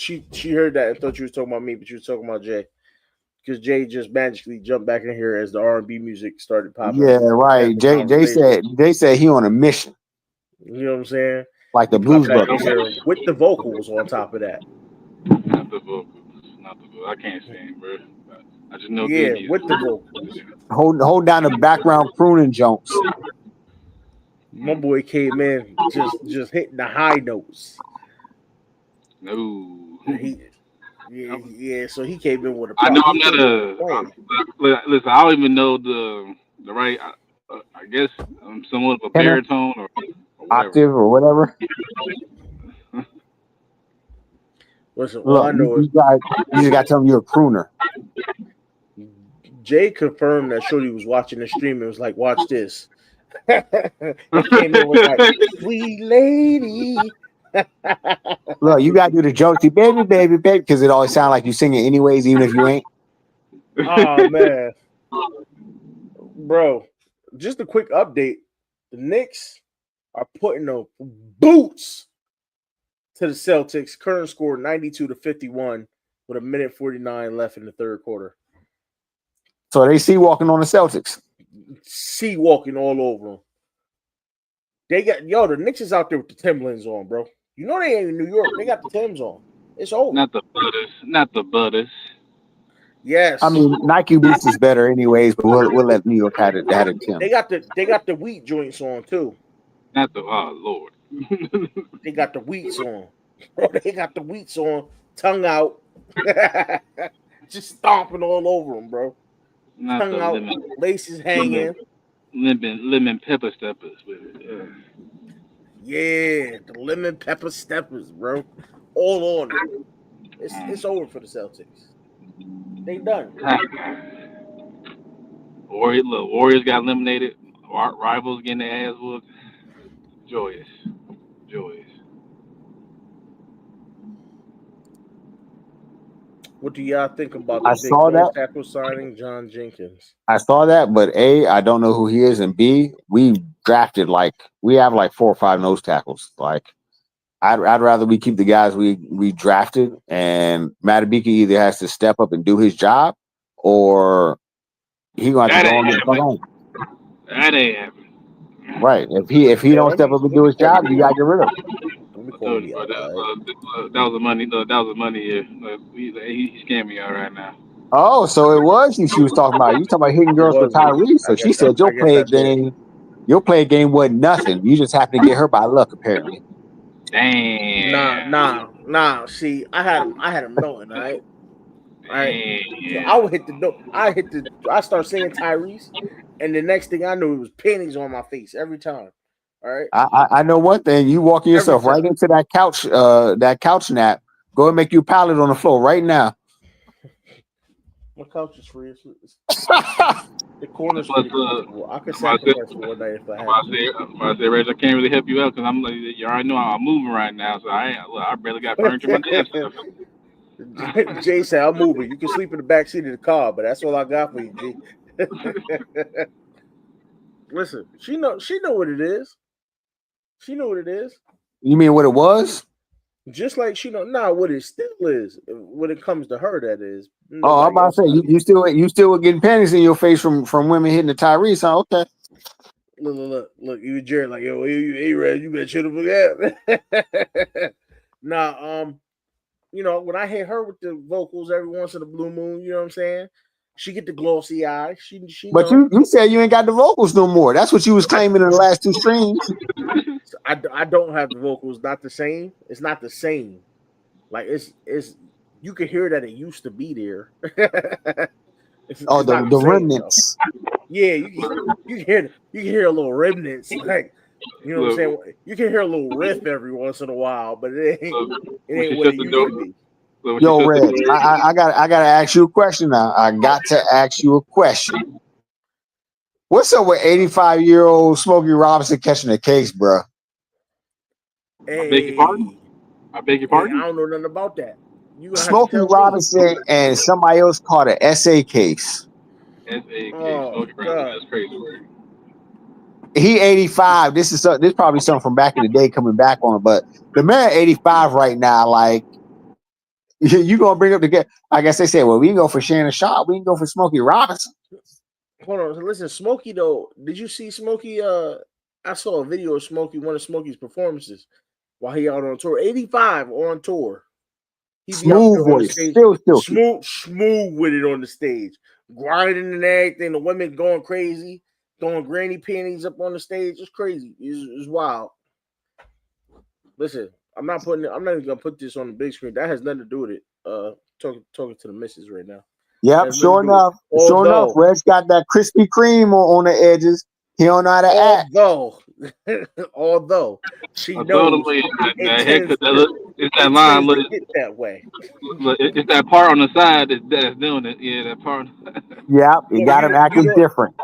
heard that and thought you was talking about me, but you was talking about Jay. Because Jay just magically jumped back in here as the R&B music started popping. Yeah, right. Jay said he on a mission, you know what I'm saying? like the He Blues popped back in Brothers. here with the vocals on top of that. Not the vocals. Not the vocals. I can't sing, bro. I just know Yeah, good music. with the vocals. Hold down the background pruning jumps. My boy came in just hitting the high notes. No. Yeah. So he came in with a. I know I'm not listen, I don't even know the right. I guess I'm somewhat of a baritone or octave or whatever. Listen, all I know you just got to tell him you're a crooner. Jay confirmed that Shorty was watching the stream and was like, "Watch this." He came in with like, "Sweet lady." Look, you gotta do the jokey, baby, because it always sounds like you sing it anyways, even if you ain't. Oh man, bro! Just a quick update: the Knicks are putting the boots to the Celtics. Current score 92-51 with a minute 49 left in the third quarter. So they see walking on the Celtics. See walking all over them. They got the Knicks is out there with the Timberlands on, bro. You know they ain't in New York. They got the Timbs on. It's over. Not the butters. Yes. I mean, Nike boots is better anyways, but we'll let New York have it. They got the wheat joints on too. Not the Lord. They got the wheats on. Bro, they got the wheats on, tongue out. Just stomping all over them, bro. Not tongue out, laces hanging. Lemon pepper steppers with it. Yeah, the lemon pepper steppers, bro. All on it. It's over for the Celtics. They done. Warriors got eliminated. Rivals getting their ass whooped. Joyous. What do y'all think about the big nose tackle signing, John Jenkins? I saw that, but A, I don't know who he is, and B, we have like 4 or 5 nose tackles. Like, I'd rather we keep the guys we drafted, and Matabika either has to step up and do his job, or he gonna have to go on the phone. That ain't happening. Right. If he don't step up and do his job, you gotta get rid of him. That was a money. That was a money year. He scammed me out right now. Oh, so it was you she was talking about. You talking about hitting girls with Tyrese? So she said you'll play a game wasn't nothing. You just happened to get her by luck, apparently. Damn. Nah. See, I had him knowing, all right. All right. So I would hit the note. I start saying Tyrese, and the next thing I knew, it was panties on my face every time. All right. I know one thing. You walking yourself right into that couch nap. Go and make you a pallet on the floor right now. My couch is free. The corner's free. I could sacrifice for one night if I had to. I say, Reg, I can't really help you out because I'm like, you already know I'm moving right now, so I barely got furniture in my desk. Jay said, "I'm moving. You can sleep in the back seat of the car, but that's all I got for you, G." Listen, she know what it is. She know what it is. You mean what it was? Just like she know what it still is when it comes to her. That is. Oh, I'm about to say you still getting panties in your face from women hitting the Tyrese. Huh? Okay. Look, you Jared like, yo, hey, Red, you better chill the fuck out. Nah, when I hit her with the vocals every once in a blue moon, you know what I'm saying? She get the glossy eye. She but you said you ain't got the vocals no more. That's what you was claiming in the last 2 streams. I don't have the vocals. Not the same. It's not the same. Like it's you can hear that it used to be there. The remnants. Though. Yeah, you can hear a little remnants. Like, you know what I'm saying? You can hear a little riff every once in a while, but it ain't what it used to be. Yo, Red, I gotta ask you a question now. I got to ask you a question. What's up with 85-year-old Smokey Robinson catching a case, bro? beg your pardon. Hey, I beg your hey, I pardon. don't know nothing about that. You gonna have to Smokey tell me. Robinson and somebody else caught an SA case. SAK, Oh Smokey Robinson. God. That's crazy word. He 85. This is probably something from back in the day coming back on, but the man 85 right now. Like you gonna bring up the guy? I guess they say, well, we can go for Shannon Sharp. We can go for Smokey Robinson. Hold on. Listen, Smokey though. Did you see Smokey? I saw a video of Smokey, one of Smokey's performances while he out on tour. 85 on tour. He be out Smooth there on the voice, stage, still silky. smooth with it on the stage, grinding and everything. The women going crazy, throwing granny panties up on the stage. It's crazy. It's wild. Listen, I'm not even gonna put this on the big screen. That has nothing to do with it. Talking to the missus right now. Yep, Has nothing sure to do with enough. it. Sure enough, Red's got that Krispy Kreme on the edges. He don't know how to act. Although she I told him, knows that it haircut, it's that it line. tends Look, to get that way. it's that part on the side that's doing it. Yeah, that part. Yep, he got him acting different.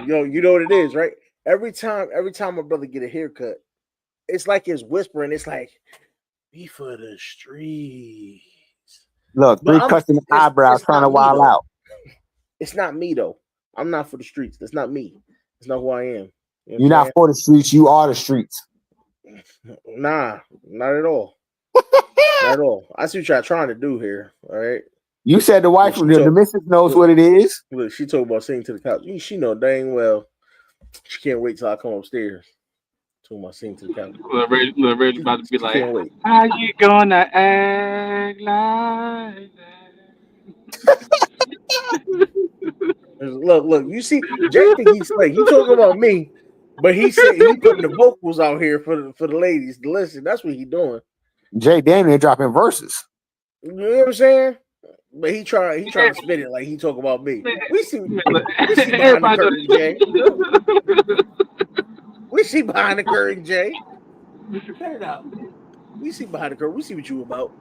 You know what it is, right? Every time my brother get a haircut, it's like his whispering. It's like, be for the streets. Look, But 3 cuts in the eyebrows it's trying to not me, wild though. out. It's not me though. I'm not for the streets. That's not me. It's not who I am. You know what You're not I'm for the streets. You are the streets. saying? Nah, not at all. Not at all. I see what y'all trying to do here. All right. You said the wife, the missus knows what it is. Look, she talking about singing to the couch. She know dang well she can't wait till I come upstairs. Talking about singing to the couch. Little Reggie about to be like, Can't wait. how you gonna act like that? Look. You see, Jay think he's slick. He talking about me, but he said he putting the vocals out here for the ladies to listen. That's what he doing. Jay Daniel dropping verses. You know what I'm saying? But he trying to spit it like he talk about me. We see behind the curtain, Jay. We see behind the curtain, Jay. Turn it out. We see behind the curtain. We see what you about.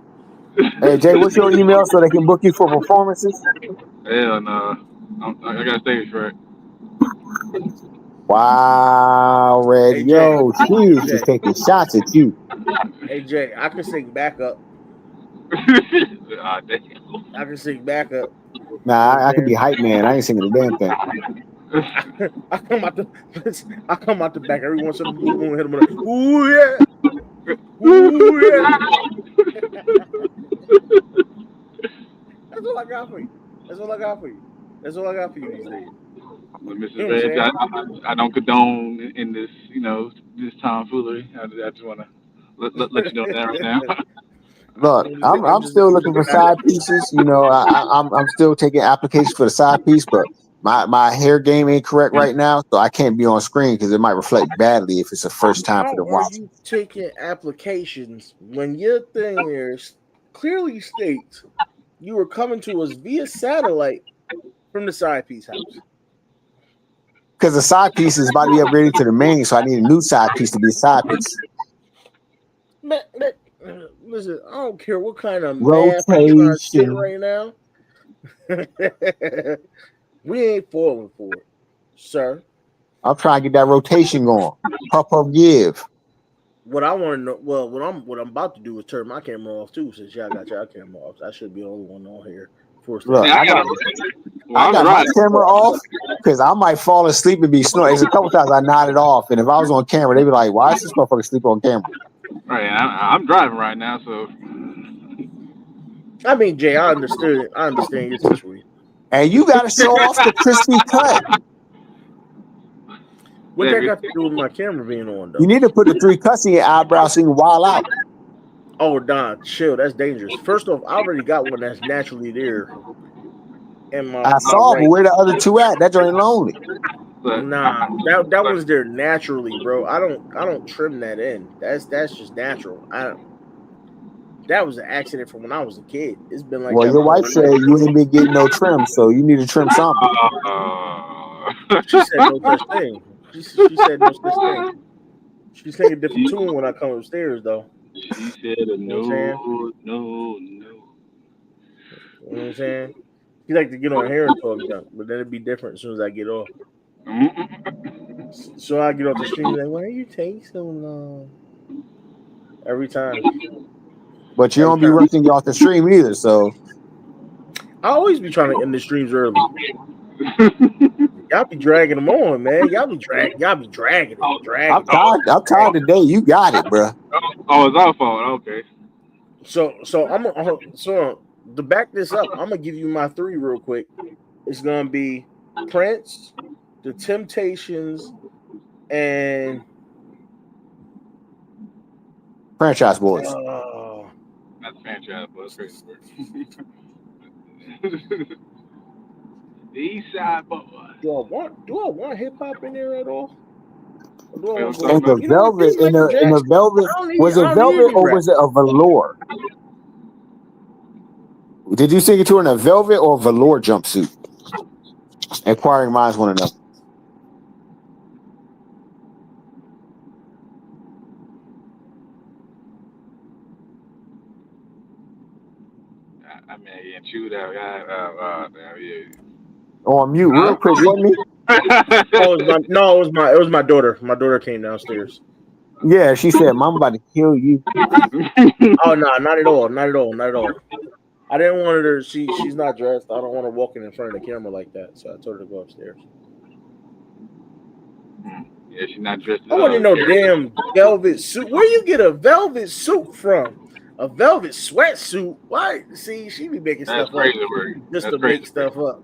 Hey Jay, what's your email so they can book you for performances? Hell no. I got stage fright. Wow, Red. Hey, Yo, Jay. she is just taking shots at you. Hey Jay, I can sing backup. Ah, damn. I can sing backup. Nah, I could be hype man. I ain't singing a damn thing. I come out the back every once in a blue moon, hit him like, ooh yeah, ooh yeah. That's all I got for you. That's all I got for you these days. Mrs. Red, I don't condone in this, this tomfoolery. I just want to let you know that right now. Look, I'm still looking for side pieces. I'm still taking applications for the side piece, but my hair game ain't correct right now, so I can't be on screen because it might reflect badly if it's the first time for the watch. How are you taking applications when your thing is clearly states you were coming to us via satellite from the side piece house? Because the side piece is about to be upgraded to the main, so I need a new side piece to be a side piece. Listen, I don't care what kind of math you're trying to spit right now. We ain't falling for it, sir. I'm trying to get that rotation going. Puff give. What I want to know, well, what I'm about to do is turn my camera off too, since y'all got y'all camera off. I should be the only one on here. Look, I got my camera off because I might fall asleep and be snoring. There's a couple times I nodded off, and if I was on camera, they'd be like, "Why is this motherfucker sleep on camera?" Right, I'm driving right now, so. I mean, Jay, I understand your situation. And you got to show off the crispy cut. What that got to do with my camera being on, though? You need to put the 3 cuts in your eyebrows so you can wild out. Oh, Don, chill. That's dangerous. First off, I already got one that's naturally there. I saw, but where the other 2 at? That joint lonely. Nah, that one's there naturally, bro. I don't trim that in. That's just natural. That was an accident from when I was a kid. It's been like well, that. Your wife said you ain't been getting no trim, so you need to trim something. She said no such thing. She said no such thing. She sang a different tune when I come upstairs, though. She said no. You know what I'm saying? She like to get on here and talk junk, but then it'd be different as soon as I get off. So I get off the stream like, why you take so long? every time. But you Every don't be time. rushing you off the stream either. So I always be trying to end the streams early. Y'all be dragging them on, man. Y'all be dragging it, I'm dragging tired. it. I'm tired today. You got it, bro. Oh, it's our fault. Okay. So to back this up, I'm gonna give you my 3 real quick. It's gonna be Prince, The Temptations, and Franchise boys. That's franchise, but it's crazy. The East Side Boys. do I want hip hop in there at all? Or do I Wait, want what's to talking And go? the about? You know what? velvet This Michael in the Jackson. velvet was it I don't need velvet any or rap. was it a velour? Did you sing it to her in a velvet or velour jumpsuit? Inquiring minds want to know. I mean, yeah, chewed out. Yeah. On mute, real quick, wasn't he? Oh, it was my daughter. My daughter came downstairs. Yeah, she said, "Mom about to kill you." Oh no, not at all, not at all, not at all. I didn't want her. She's not dressed. I don't want her walking in front of the camera like that. So I told her to go upstairs. Yeah, she's not dressed. I want to know damn velvet suit. Where you get a velvet suit from? A velvet sweatsuit? Why? See, she be making That's stuff crazy up work. just That's to crazy make stuff up.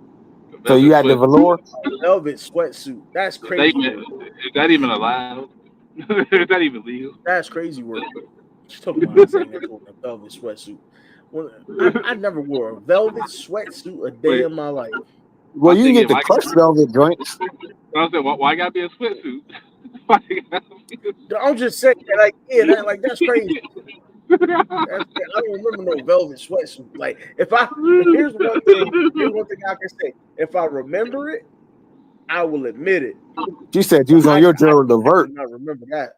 So you had the velour. Velvet sweatsuit. That's crazy work. Is that even allowed? Is that even legal? That's crazy work. She's talking about saying that for a velvet sweatsuit. Well, I never wore a velvet sweatsuit a day in my life. Well, you can get the why- crushed velvet joints. I said, why gotta be a sweatsuit? I'm just saying, like, yeah, that's crazy. I don't remember no velvet sweatsuit. Like, here's one thing I can say. If I remember it, I will admit it. She said you was on your Gerald Levert. I do not remember that.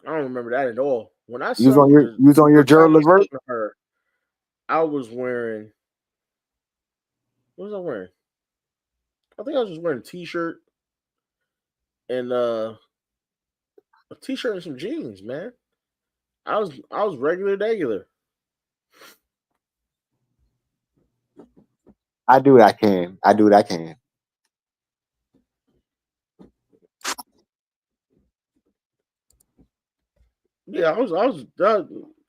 I don't remember that at all. When I You was on your Gerald Levert. I was wearing. What was I wearing? I think I was just wearing a t-shirt and a t-shirt and some jeans, man. I was regular. I do what I can. Yeah, I was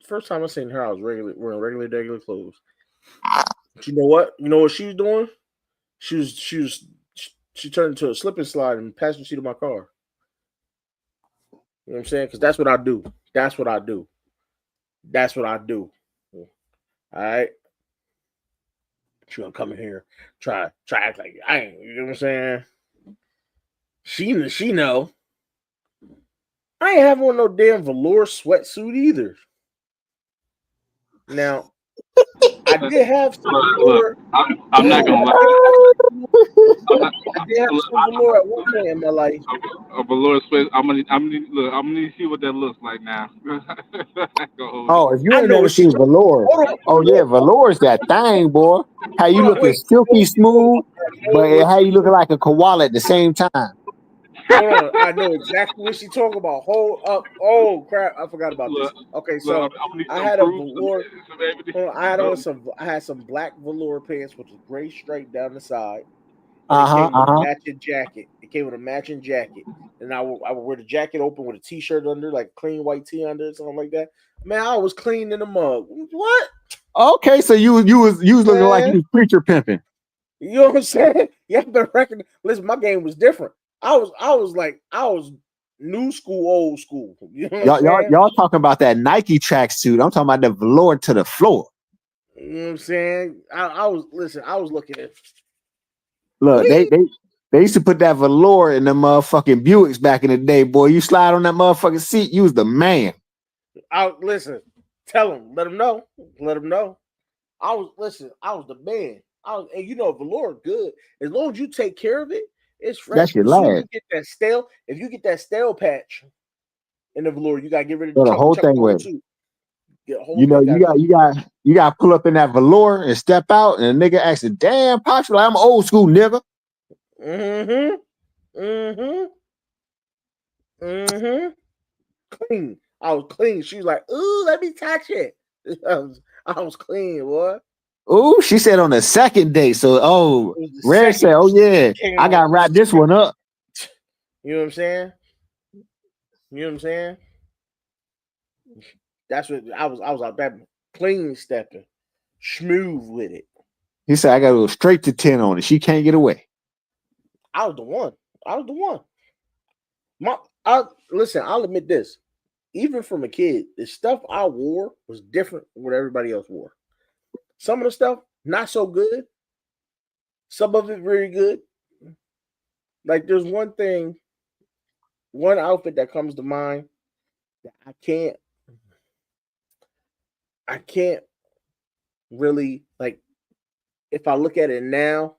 first time I seen her, I was wearing regular clothes. But you know what? You know what she was doing? She turned into a slip and slide in the passenger seat of my car. You know what I'm saying? Because that's what I do. All right. She gonna come in here, try act like I ain't. You know what I'm saying? She know. I ain't having no damn velour sweatsuit either. Now, I did have some velour. I'm not gonna lie. I did have some velour at one point in my life. A velour sweat. I'm gonna need to see what that looks like now. Oh, if you ain't never seen velour, velour is that thing, boy. How you looking silky smooth, but how you looking like a koala at the same time. Hold on, I know exactly what she's talking about. Hold up! Oh crap, I forgot about this. Okay, so I had a velour. I had some black velour pants with a gray stripe down the side. It came with a matching jacket. And I would wear the jacket open with a t-shirt under, like clean white tee under, something like that. Man, I was clean in the mug. What? Okay, so you was looking like you was preacher pimping. You know what I'm saying? Yeah, but listen, my game was different. I was new school, old school. You know y'all talking about that Nike tracksuit. I'm talking about the velour to the floor. You know what I'm saying? I was looking at. Look, they used to put that velour in the motherfucking Buicks back in the day, boy. You slide on that motherfucking seat, you was the man. Listen, tell them, let them know. I was the man. And you know, velour good as long as you take care of it. It's fresh. That's your lad. If you get that stale patch in the velour, you gotta get rid of the whole thing with. You know, you got to pull up in that velour and step out, and a nigga asks, "Damn, Pops, like I'm an old school nigga." Clean. I was clean. She was like, "Ooh, let me touch it." I was clean, boy. Oh, she said on the second date. So, It was the Red said, second. "Oh yeah, Came I out got to wrap this one up." You know what I'm saying? You know what I'm saying? That's what I was out there clean stepping, smooth with it. He said, "I got to go straight to 10 on it. She can't get away." I was the one. Listen, I'll admit this. Even from a kid, the stuff I wore was different from what everybody else wore. Some of the stuff, not so good. Some of it very good. Like there's one outfit that comes to mind that I can't really like. If I look at it now,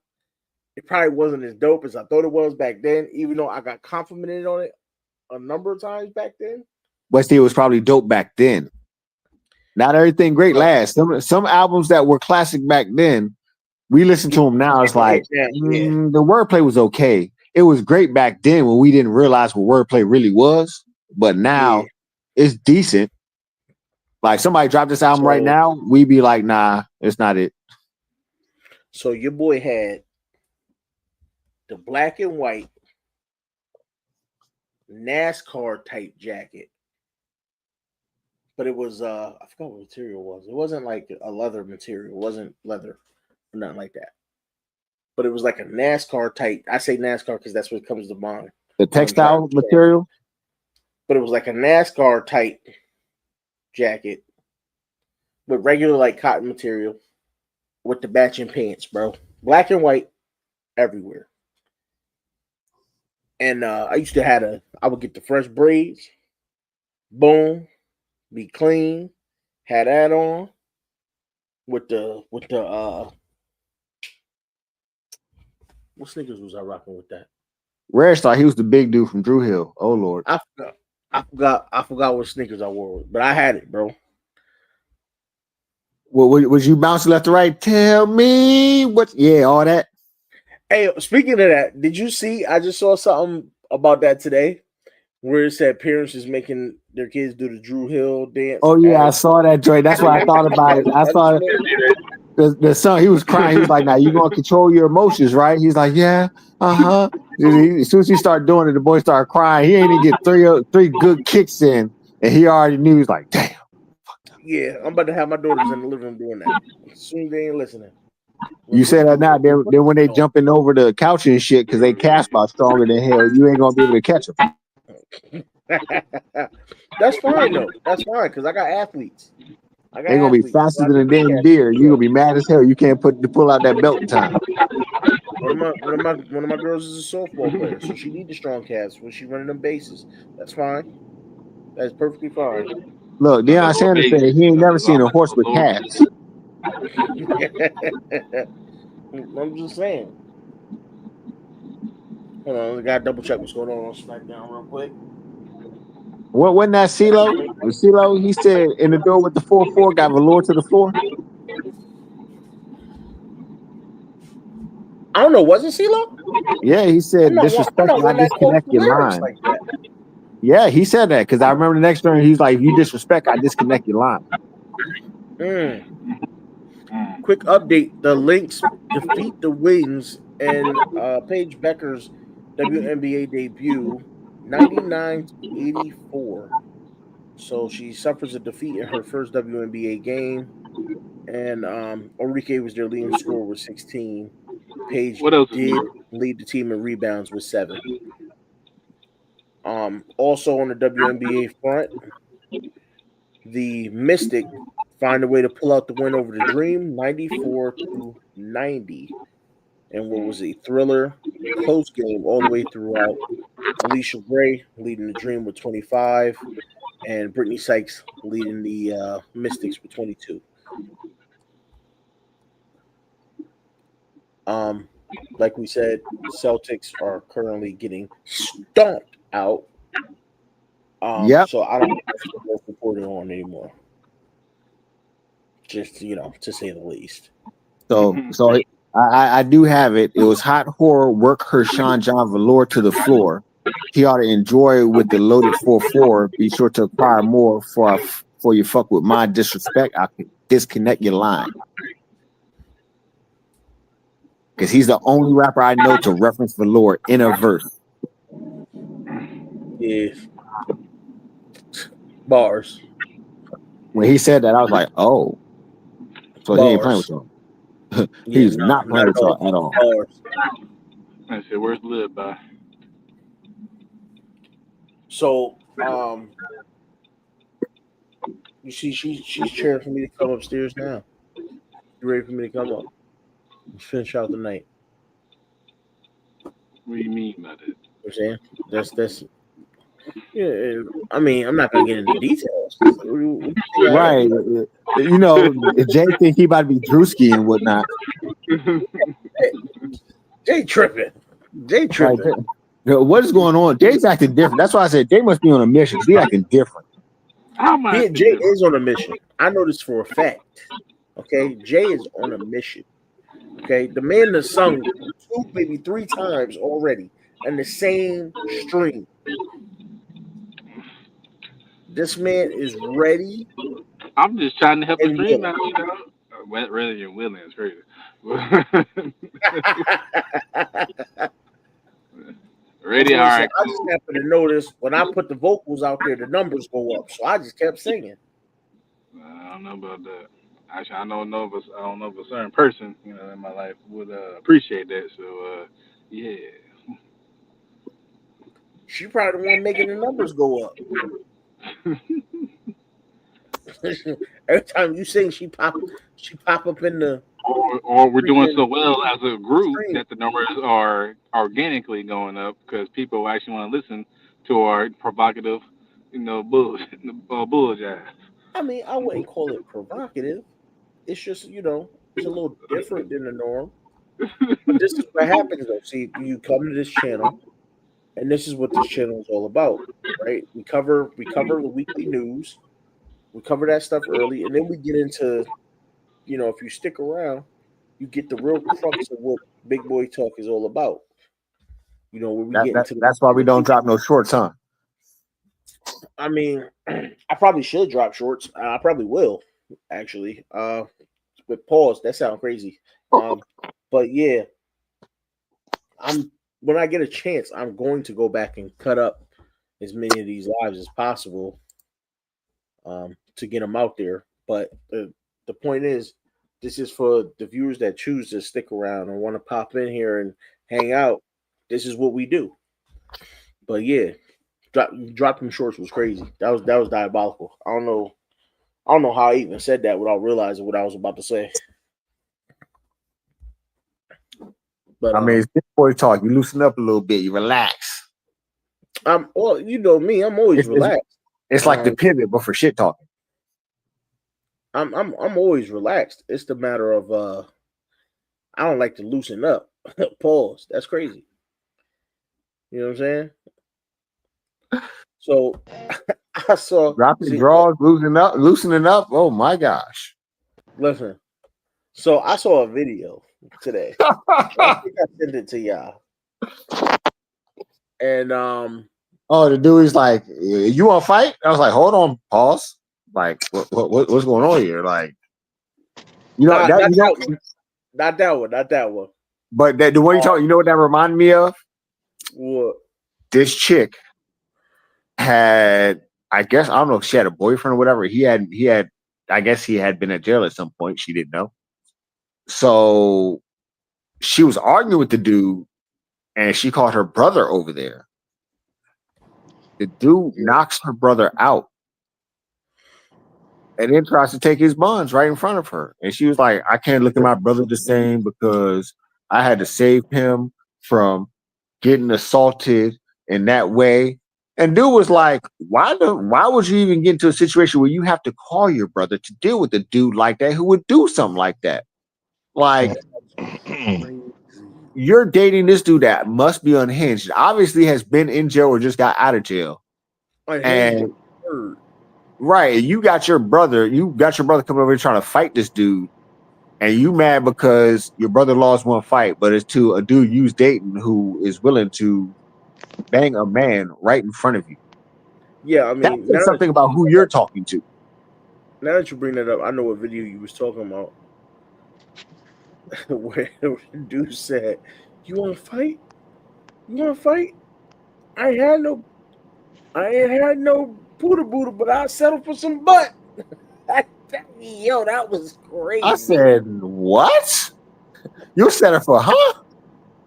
it probably wasn't as dope as I thought it was back then, even though I got complimented on it a number of times back then. But still, it was probably dope back then. Not everything great lasts. Some albums that were classic back then, we listen to them now. It's like the wordplay was okay. It was great back then when we didn't realize what wordplay really was. But now it's decent. Like somebody dropped this album right now, we be like, nah, it's not it. So your boy had the black and white NASCAR type jacket, but it was I forgot what material it was. It wasn't like a leather material. It wasn't leather or nothing like that. But it was like a NASCAR type. I say NASCAR because that's what comes to mind. The textile material. But it was like a NASCAR type jacket with regular like cotton material with the matching pants, bro. Black and white everywhere. And I used to I would get the fresh braids, boom, be clean, had that on with the what sneakers was I rocking with that? Rare Star, he was the big dude from Drew Hill. Oh Lord. I forgot what sneakers I wore, but I had it, bro. Well, was you bouncing left to right? Tell me what all that. Hey, speaking of that, did you see? I just saw something about that today, where it said parents is making their kids do the Drew Hill dance. Oh yeah, I saw that, Joy. That's why I thought about it. I saw the son. He was crying. He was like, "Now you gonna control your emotions, right?" He's like, "Yeah, As soon as he started doing it, the boy started crying. He ain't even get three good kicks in, and he already knew. He was like, "Damn." Yeah, I'm about to have my daughters in the living room doing that. As soon as they ain't listening. You say that now, then when they jumping over the couch and shit because they Casbah stronger than hell, you ain't gonna be able to catch them. That's fine though. That's fine because I got athletes. They're gonna be faster than a damn deer. You gonna be mad as hell. You can't pull out that belt in time. One of my girls is a softball player, so she needs the strong calves when she running them bases. That's fine. That's perfectly fine. Look, Deion Sanders said he ain't never seen a horse with calves. I'm just saying. Hold on, we gotta double check what's going on SmackDown real quick. What wasn't that CeeLo? Was CeeLo? He said in the door with the 4-4 got velour to the floor. I don't know. Was it CeeLo? Yeah, he said disrespectful. I disconnect your line. Like yeah, he said that because I remember the next turn he's like, if you disrespect, I disconnect your line. Quick update: the Lynx defeat the Wings and Paige Becker's WNBA debut, 99-84. So she suffers a defeat in her first WNBA game, and Enrique was their leading scorer with 16. Paige did lead the team in rebounds with 7. Also on the WNBA front, the Mystic find a way to pull out the win over the Dream, 94-90. And what was a thriller, close game all the way throughout. Alicia Gray leading the Dream with 25, and Brittany Sykes leading the Mystics with 22. Like we said, Celtics are currently getting stomped out. So I don't know what's reported on anymore. Just to say the least. So I do have it. It was Hot Horror work her Sean John Velour to the floor. he ought to enjoy with the loaded 4-4. Be sure to acquire more for you fuck with my disrespect. I can disconnect your line. Because he's the only rapper I know to reference the Lord in a verse. Yeah. Bars. When he said that, I was like, oh. So he ain't playing with y'all. He's not playing with y'all at all. Bars. I said, where's Lib by? So, you see, she's cheering for me to come upstairs now. You ready for me to come up? Finish out the night. What do you mean by that? You know what I'm saying? That's yeah. I mean, I'm not gonna get into details. Right. You know, Jay think he about to be Drewski and whatnot. Jay tripping. Right. What is going on? Jay's acting different. That's why I said Jay must be on a mission. He acting different. Jay is on a mission. I know this for a fact. Okay, Jay is on a mission. Okay, the man has sung 2, maybe 3 times already in the same stream. This man is ready. I'm just trying to help the stream out, you know. Rather than willing, it's crazy. Ready, all right. I just happened to notice when I put the vocals out there, the numbers go up. So I just kept singing. I don't know about that. Actually, I don't know if a certain person, you know, in my life would appreciate that. So, yeah. She probably the one making the numbers go up. Every time you sing, she pop up in the. Or we're doing so well as a group that the numbers are organically going up because people actually want to listen to our provocative, you know, bull jive. I mean, I wouldn't call it provocative. It's just, you know, it's a little different than the norm. But this is what happens, though. See, you come to this channel, and this is what this channel is all about, right? We cover the weekly news. We cover that stuff early, and then we get into, you know, if you stick around, you get the real crux of what Big Boy Talk is all about. You know, when we get into that's why we don't drop no shorts, huh? I mean, I probably should drop shorts. I probably will, actually. With pause, that sounds crazy. But yeah, when I get a chance, I'm going to go back and cut up as many of these lives as possible to get them out there. But the point is, this is for the viewers that choose to stick around and want to pop in here and hang out. This is what we do. But yeah, dropping shorts was crazy. That was diabolical. I don't know how I even said that without realizing what I was about to say. But I mean, it's Big Boy Talk. You loosen up a little bit. You relax. Well, you know me. I'm always relaxed. It's like the pivot, but for shit talking. I'm always relaxed. It's the matter of I don't like to loosen up. Pause. That's crazy. You know what I'm saying? So I saw dropping draws, loosening up. Oh my gosh! Listen, so I saw a video today. I think I sent it to y'all. And the dude is like, "You want to fight?" I was like, "Hold on, pause." Like, what's going on here? Like, you know, not that one. But the one you talking, you know what that reminded me of? What? This chick had, I guess, I don't know if she had a boyfriend or whatever. He had, I guess he had been in jail at some point. She didn't know. So she was arguing with the dude, and she called her brother over there. The dude knocks her brother out and then tries to take his buns right in front of her. And she was like, I can't look at my brother the same because I had to save him from getting assaulted in that way. And dude was like, why would you even get into a situation where you have to call your brother to deal with a dude like that who would do something like that? Like, you're dating this dude that must be unhinged. Obviously has been in jail or just got out of jail. And right, you got your brother coming over here trying to fight this dude, and you mad because your brother lost one fight, but it's to a dude you dating who is willing to bang a man right in front of you. Yeah, I That mean, says something about who you're talking to. now that you bring that up, I know what video you was talking about. Where the dude said, "You want to fight? You want to fight? I ain't had no booty, but I settled for some butt." Yo, that was crazy. I said, "What? You settled for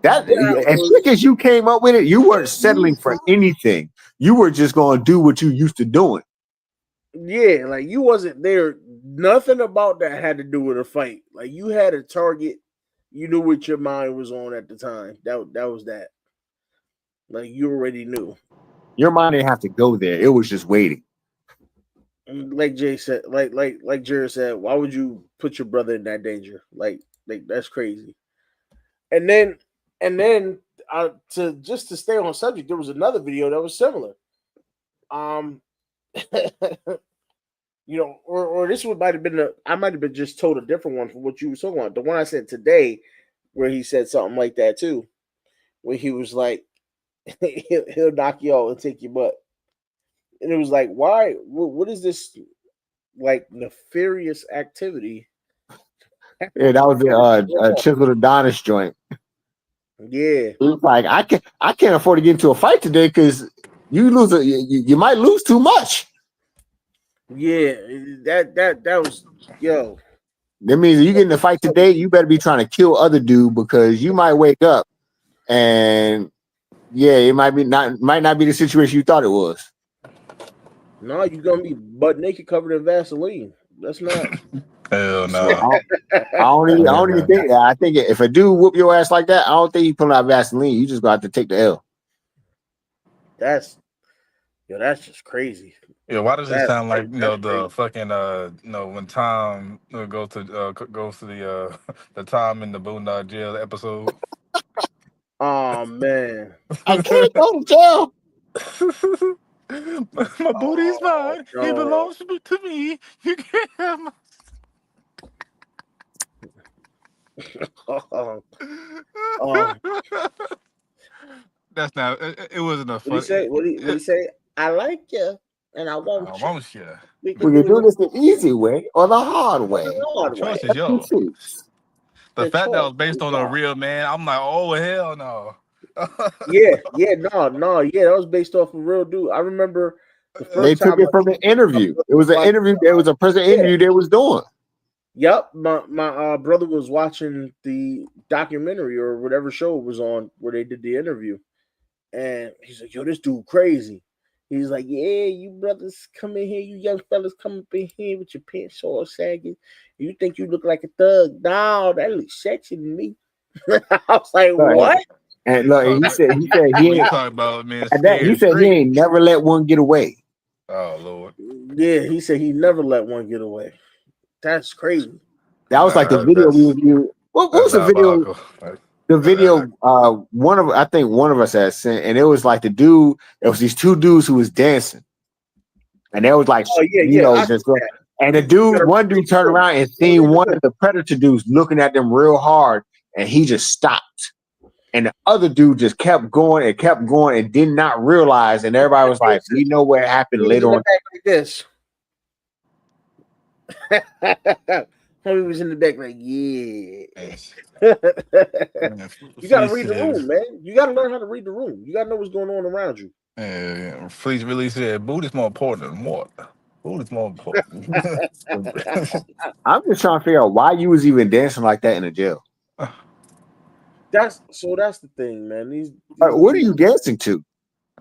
That as quick as you came up with it, you weren't settling for anything. You were just going to do what you used to doing. Yeah, like you wasn't there. Nothing about that had to do with a fight. Like you had a target. You knew what your mind was on at the time. That was that. Like you already knew. Your mind didn't have to go there. It was just waiting. Like Jay said, like Jared said, why would you put your brother in that danger? Like that's crazy. And then to stay on subject, there was another video that was similar. You know, or this one might have been I might have been just told a different one from what you were talking about. The one I said today, where he said something like that too, where he was like, he'll knock you out and take your butt, and it was like, why? What is this like nefarious activity? Yeah, that was a Chisel Adonis joint. Yeah, it was like I can't afford to get into a fight today because you might lose too much. Yeah, that was yo. That means if you get in a fight today, you better be trying to kill other dude because you might wake up and it might not be the situation you thought it was. No, you're gonna be butt naked, covered in Vaseline. That's not. Hell no. I don't even think that. I think if a dude whoop your ass like that, I don't think you put out Vaseline. You just gonna have to take the L. That's just crazy. Yeah, why does it sound like the fucking when Tom goes to the the Tom in the Boondock Jail episode? Oh man, I can't go to jail. My booty's mine. No. It belongs to me. You can't have my. That's not. It wasn't a fun. What he say? I like you, and I want you. I want you. We can do this the easy way or the hard way. The choice is yours. The fact that was based on a real man, I'm like, oh hell no. yeah, that was based off a real dude. I remember the first they took it from an interview. It was an interview. There was a person interview they was doing. Yep, my brother was watching the documentary or whatever show it was on where they did the interview, and he's like, "Yo, this dude crazy." He's like, "Yeah, you brothers come in here, you young fellas come up in here with your pants all sagging. You think you look like a thug? No, that looks sexy to me." I was like, "What?" And look, he said he ain't talking about man. He said he ain't never let one get away. Oh Lord. Yeah, he said he never let one get away. That's crazy. That was like the video we reviewed. What was the video? The video, I think one of us had sent, and it was like the dude. It was these two dudes who was dancing, and they was like, just and the dude, one dude turned around and seen one of the Predator dudes looking at them real hard, and he just stopped, and the other dude just kept going and did not realize, and everybody was like, "We know what happened later on." Like this. Homie was in the back like, yeah. You gotta read the room, man. You gotta learn how to read the room. You gotta know what's going on around you. Yeah. Fleece really said, "Boot is more important than water. Boot is more important." I'm just trying to figure out why you was even dancing like that in a jail. That's the thing, man. What are you dancing to?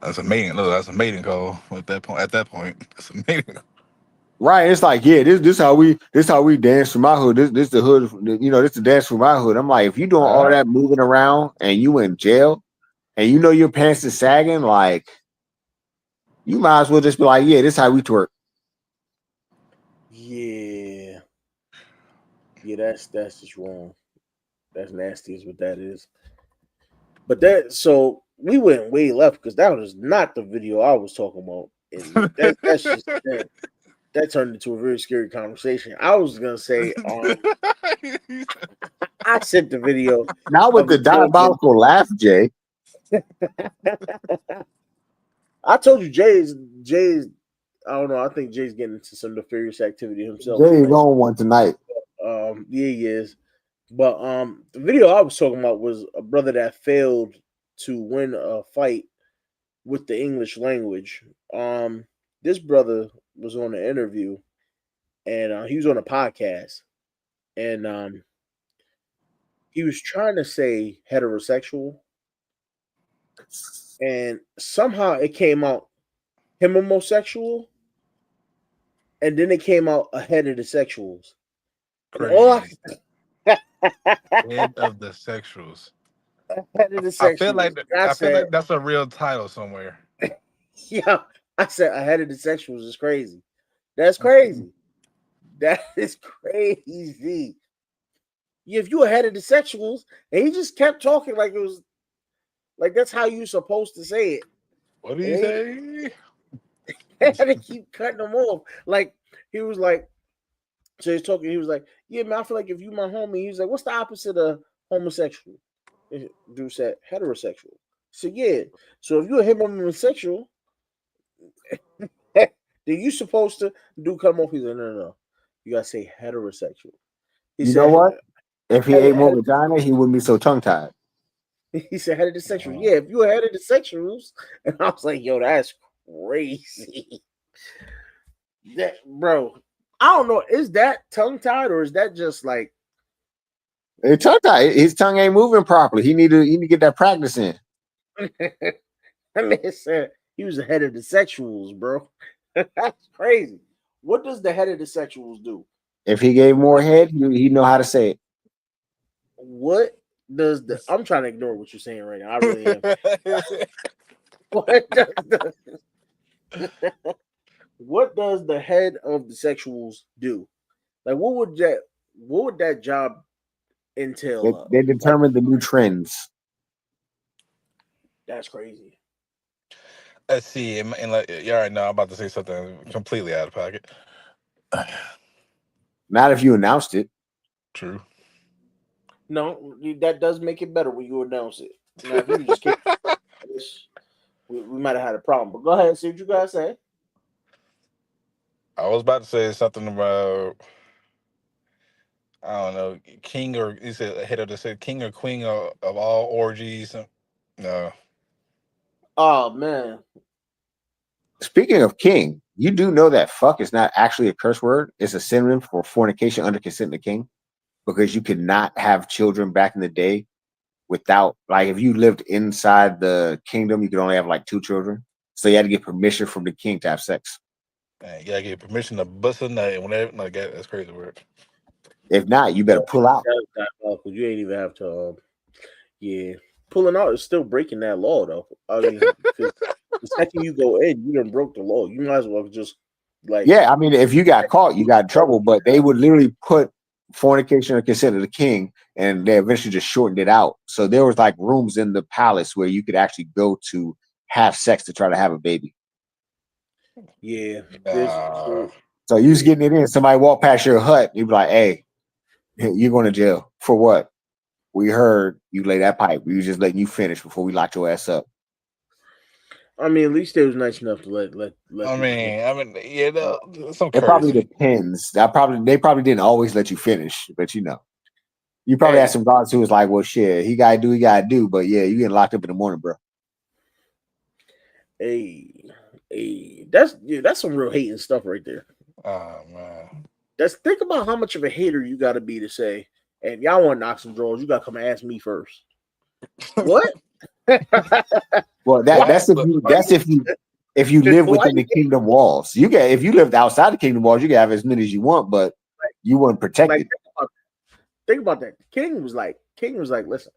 That's a mating. Look, that's a mating call at that point. That's a mating. Right, it's like this how we dance from my hood. This the hood, this the dance from my hood. I'm like, if you doing all that moving around and you in jail, and you know your pants is sagging, like you might as well just be like, yeah, this how we twerk. Yeah, that's just wrong. That's nasty, is what that is. But so we went way left because that was not the video I was talking about. And that's just that turned into a very scary conversation. I was gonna say, I sent the video. Not with the diabolical laugh, Jay. I told you, Jay's. I don't know. I think Jay's getting into some nefarious activity himself. Jay's on one tonight. Yeah, he is. But the video I was talking about was a brother that failed to win a fight with the English language. This brother was on an interview, and he was on a podcast, and he was trying to say heterosexual, and somehow it came out him homosexual, and then it came out ahead of the sexuals. Crazy. Head of the sexuals. Ahead of the I feel sexuals. like I feel like that's a real title somewhere. Yeah, I said ahead of the sexuals is crazy. That's crazy. That is crazy. If you ahead of the sexuals, and he just kept talking like it was like that's how you're supposed to say it. What do you say? And they keep cutting him off. Like he was like, so he's talking. He was like, "Yeah, man, I feel like if you my homie," he was like, "What's the opposite of homosexual?" Dude said heterosexual. So yeah, so if you're a homosexual, then you supposed to do come off. He's like, no. You gotta say heterosexual. You know what? If he ate more vagina, he wouldn't be so tongue tied. He said heterosexual. Yeah, if you were heterosexuals, and I was like, yo, that's crazy. That bro, I don't know. Is that tongue tied or is that just like it's tongue tied? His tongue ain't moving properly. He need to get that practice in. That man said he was ahead of the sexuals, bro. That's crazy. What does the head of the sexuals do? If he gave more head, he know how to say it. What does the? I'm trying to ignore what you're saying right now. I really am. What does the head of the sexuals do? Like, what would that job entail? They determine the new trends. That's crazy. Let's see. And like, yeah, right now I'm about to say something completely out of pocket. Not if you announced it. True. No, that does make it better when you announce it. Now, if you just keep, we might have had a problem. But go ahead and see what you guys say. I was about to say something about, I don't know, king or he said head of the king or queen of all orgies. No. Oh man. Speaking of king, you do know that fuck is not actually a curse word. It's a synonym for fornication under consent of the king, because you could not have children back in the day without, like, if you lived inside the kingdom, you could only have like 2 children. So you had to get permission from the king to have sex. Man, you gotta get permission to bust a nut whenever. Like that's crazy word. If not, you better pull out. You ain't even have to. Yeah, pulling out is still breaking that law, though. I mean, the second you go in, you done broke the law. You might as well just like. Yeah, I mean, if you got caught, you got in trouble. But they would literally put fornication or consent of the king, and they eventually just shortened it out. So there was like rooms in the palace where you could actually go to have sex to try to have a baby. Yeah. So you was getting it in. Somebody walk past your hut, you'd be like, "Hey, you're going to jail for what? We heard you lay that pipe. We was just letting you finish before we locked your ass up." I mean, at least they was nice enough to let. I mean, yeah, some it probably depends. They probably didn't always let you finish, but you probably had some guards who was like, "Well, shit, he gotta do." But yeah, you getting locked up in the morning, bro. Hey, that's some real hating stuff right there. Oh man, think about how much of a hater you got to be to say, "And y'all want to knock some drawers, you got to come and ask me first." What? Well, that's if you live within the kingdom walls. If you lived outside the kingdom walls, you can have as many as you want, but you weren't protected. Think about that. King was like, listen,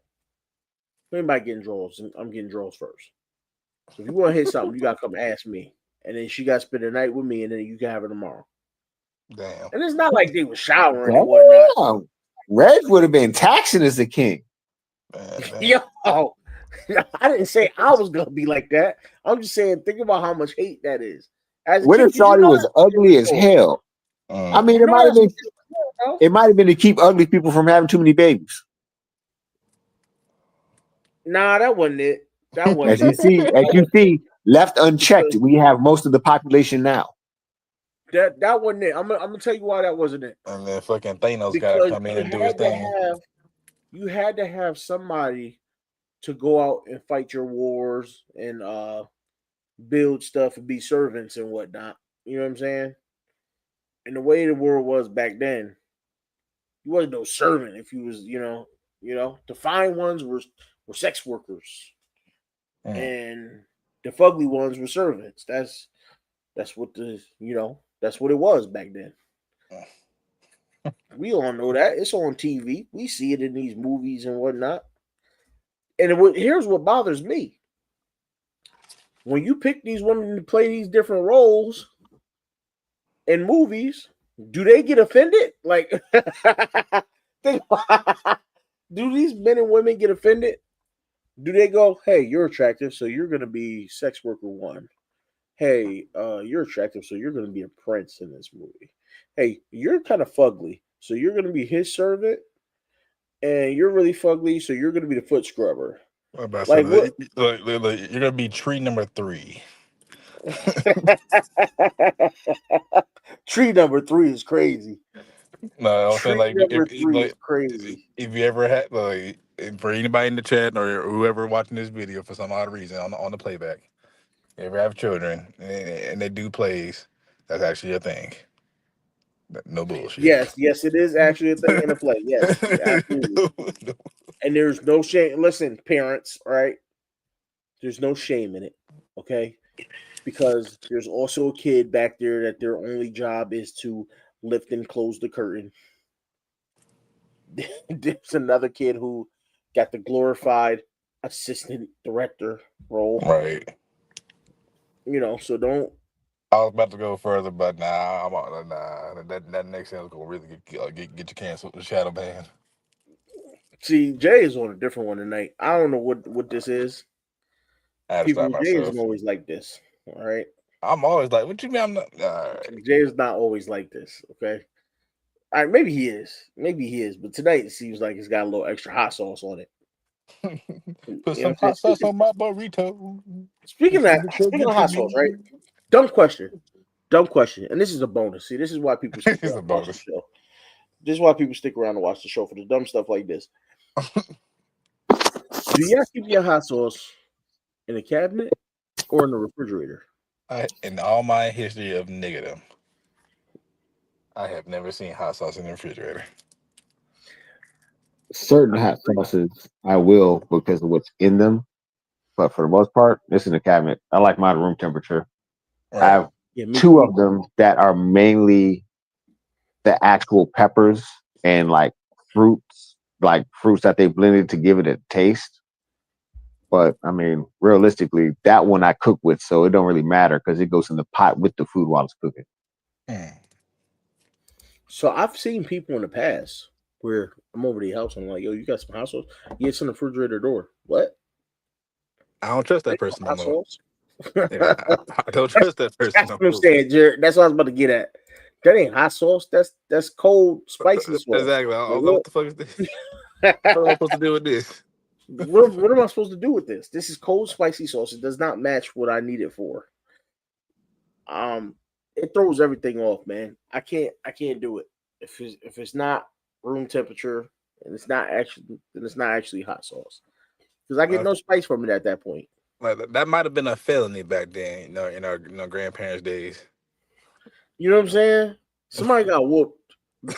anybody getting drawers, I'm getting drawers first. So if you want to hit something, you gotta come ask me, and then she got to spend the night with me, and then you can have it tomorrow. Damn. And it's not like they were showering and whatnot. Reg would have been taxing as the king. Yo, I didn't say I was gonna be like that. I'm just saying, think about how much hate that is. Winter Shawty was ugly as hell. I mean, it might have been to keep ugly people from having too many babies. Nah, that wasn't it. That As wasn't you it. see, left unchecked, Because we have most of the population now. that wasn't it. I'm gonna tell you why that wasn't it. And then fucking Thanos got to Because come in and do his thing. you had to have somebody to go out and fight your wars and build stuff and be servants and whatnot. You know what I'm saying? And the way the world was back then, you wasn't no servant if you was, the fine ones were sex workers and the fugly ones were servants. That's what that's what it was back then. We all know that. It's on TV. We see it in these movies and whatnot. And here's what bothers me. When you pick these women to play these different roles in movies, do they get offended? Like, do these men and women get offended? Do they go, hey, you're attractive, so you're going to be sex worker one? Hey, you're attractive, so you're going to be a prince in this movie. Hey, you're kind of fugly, so you're going to be his servant. And you're really fugly, so you're going to be the foot scrubber. Like what? You're gonna be tree number 3. Tree number 3 is crazy. No, I'm saying Tree number 3 is crazy. if you ever had for anybody in the chat or whoever watching this video for some odd reason on the playback, you ever have children and they do plays, that's actually a thing. No bullshit. Yes, it is actually a thing in a play. Yes, absolutely. No. And there's no shame. Listen, parents, all right? There's no shame in it, okay? Because there's also a kid back there that their only job is to lift and close the curtain. There's another kid who got the glorified assistant director role. Right. So don't. I was about to go further, but nah, that next sentence gonna really get you canceled. Shadow ban. See, Jay is on a different one tonight. I don't know what this is. I had to People, stop Jay myself. isn't always like this. All right. I'm always like, what you mean? I'm not. All right. Jay is not always like this. Okay. All right. Maybe he is. But tonight it seems like it's got a little extra hot sauce on it. Put some hot sauce on my burrito. Speaking of hot sauce, right? Dumb question. And this is a bonus. See, this is why people stick around to watch the show. This is why people stick around to watch the show for the dumb stuff like this. Do y'all keep your hot sauce in a cabinet or in the refrigerator? In all my history of niggerdom, I have never seen hot sauce in the refrigerator. Certain hot sauces I will because of what's in them, but for the most part, it's in the cabinet. I like mine room temperature. Right. I have two of them that are mainly the actual peppers and like fruits that they blended to give it a taste. But I mean, realistically, that one I cook with, so it don't really matter because it goes in the pot with the food while it's cooking. So I've seen people in the past where I'm over to the house and I'm like, yo, you got some hot sauce? Yeah, it's in the refrigerator door. What? I don't trust that person no more. Yeah, I don't trust that person. That's what I'm saying, Jared. That's what I was about to get at. That ain't hot sauce. That's cold, spicy sauce. Exactly. I don't know what the fuck is this. What am I supposed to do with this? What am I supposed to do with this? This is cold, spicy sauce. It does not match what I need it for. It throws everything off, man. I can't do it. If it's not room temperature and it's not actually hot sauce. Because I get no spice from it at that point. Like that might have been a felony back then, in our grandparents' days. You know what I'm saying? Somebody got whooped,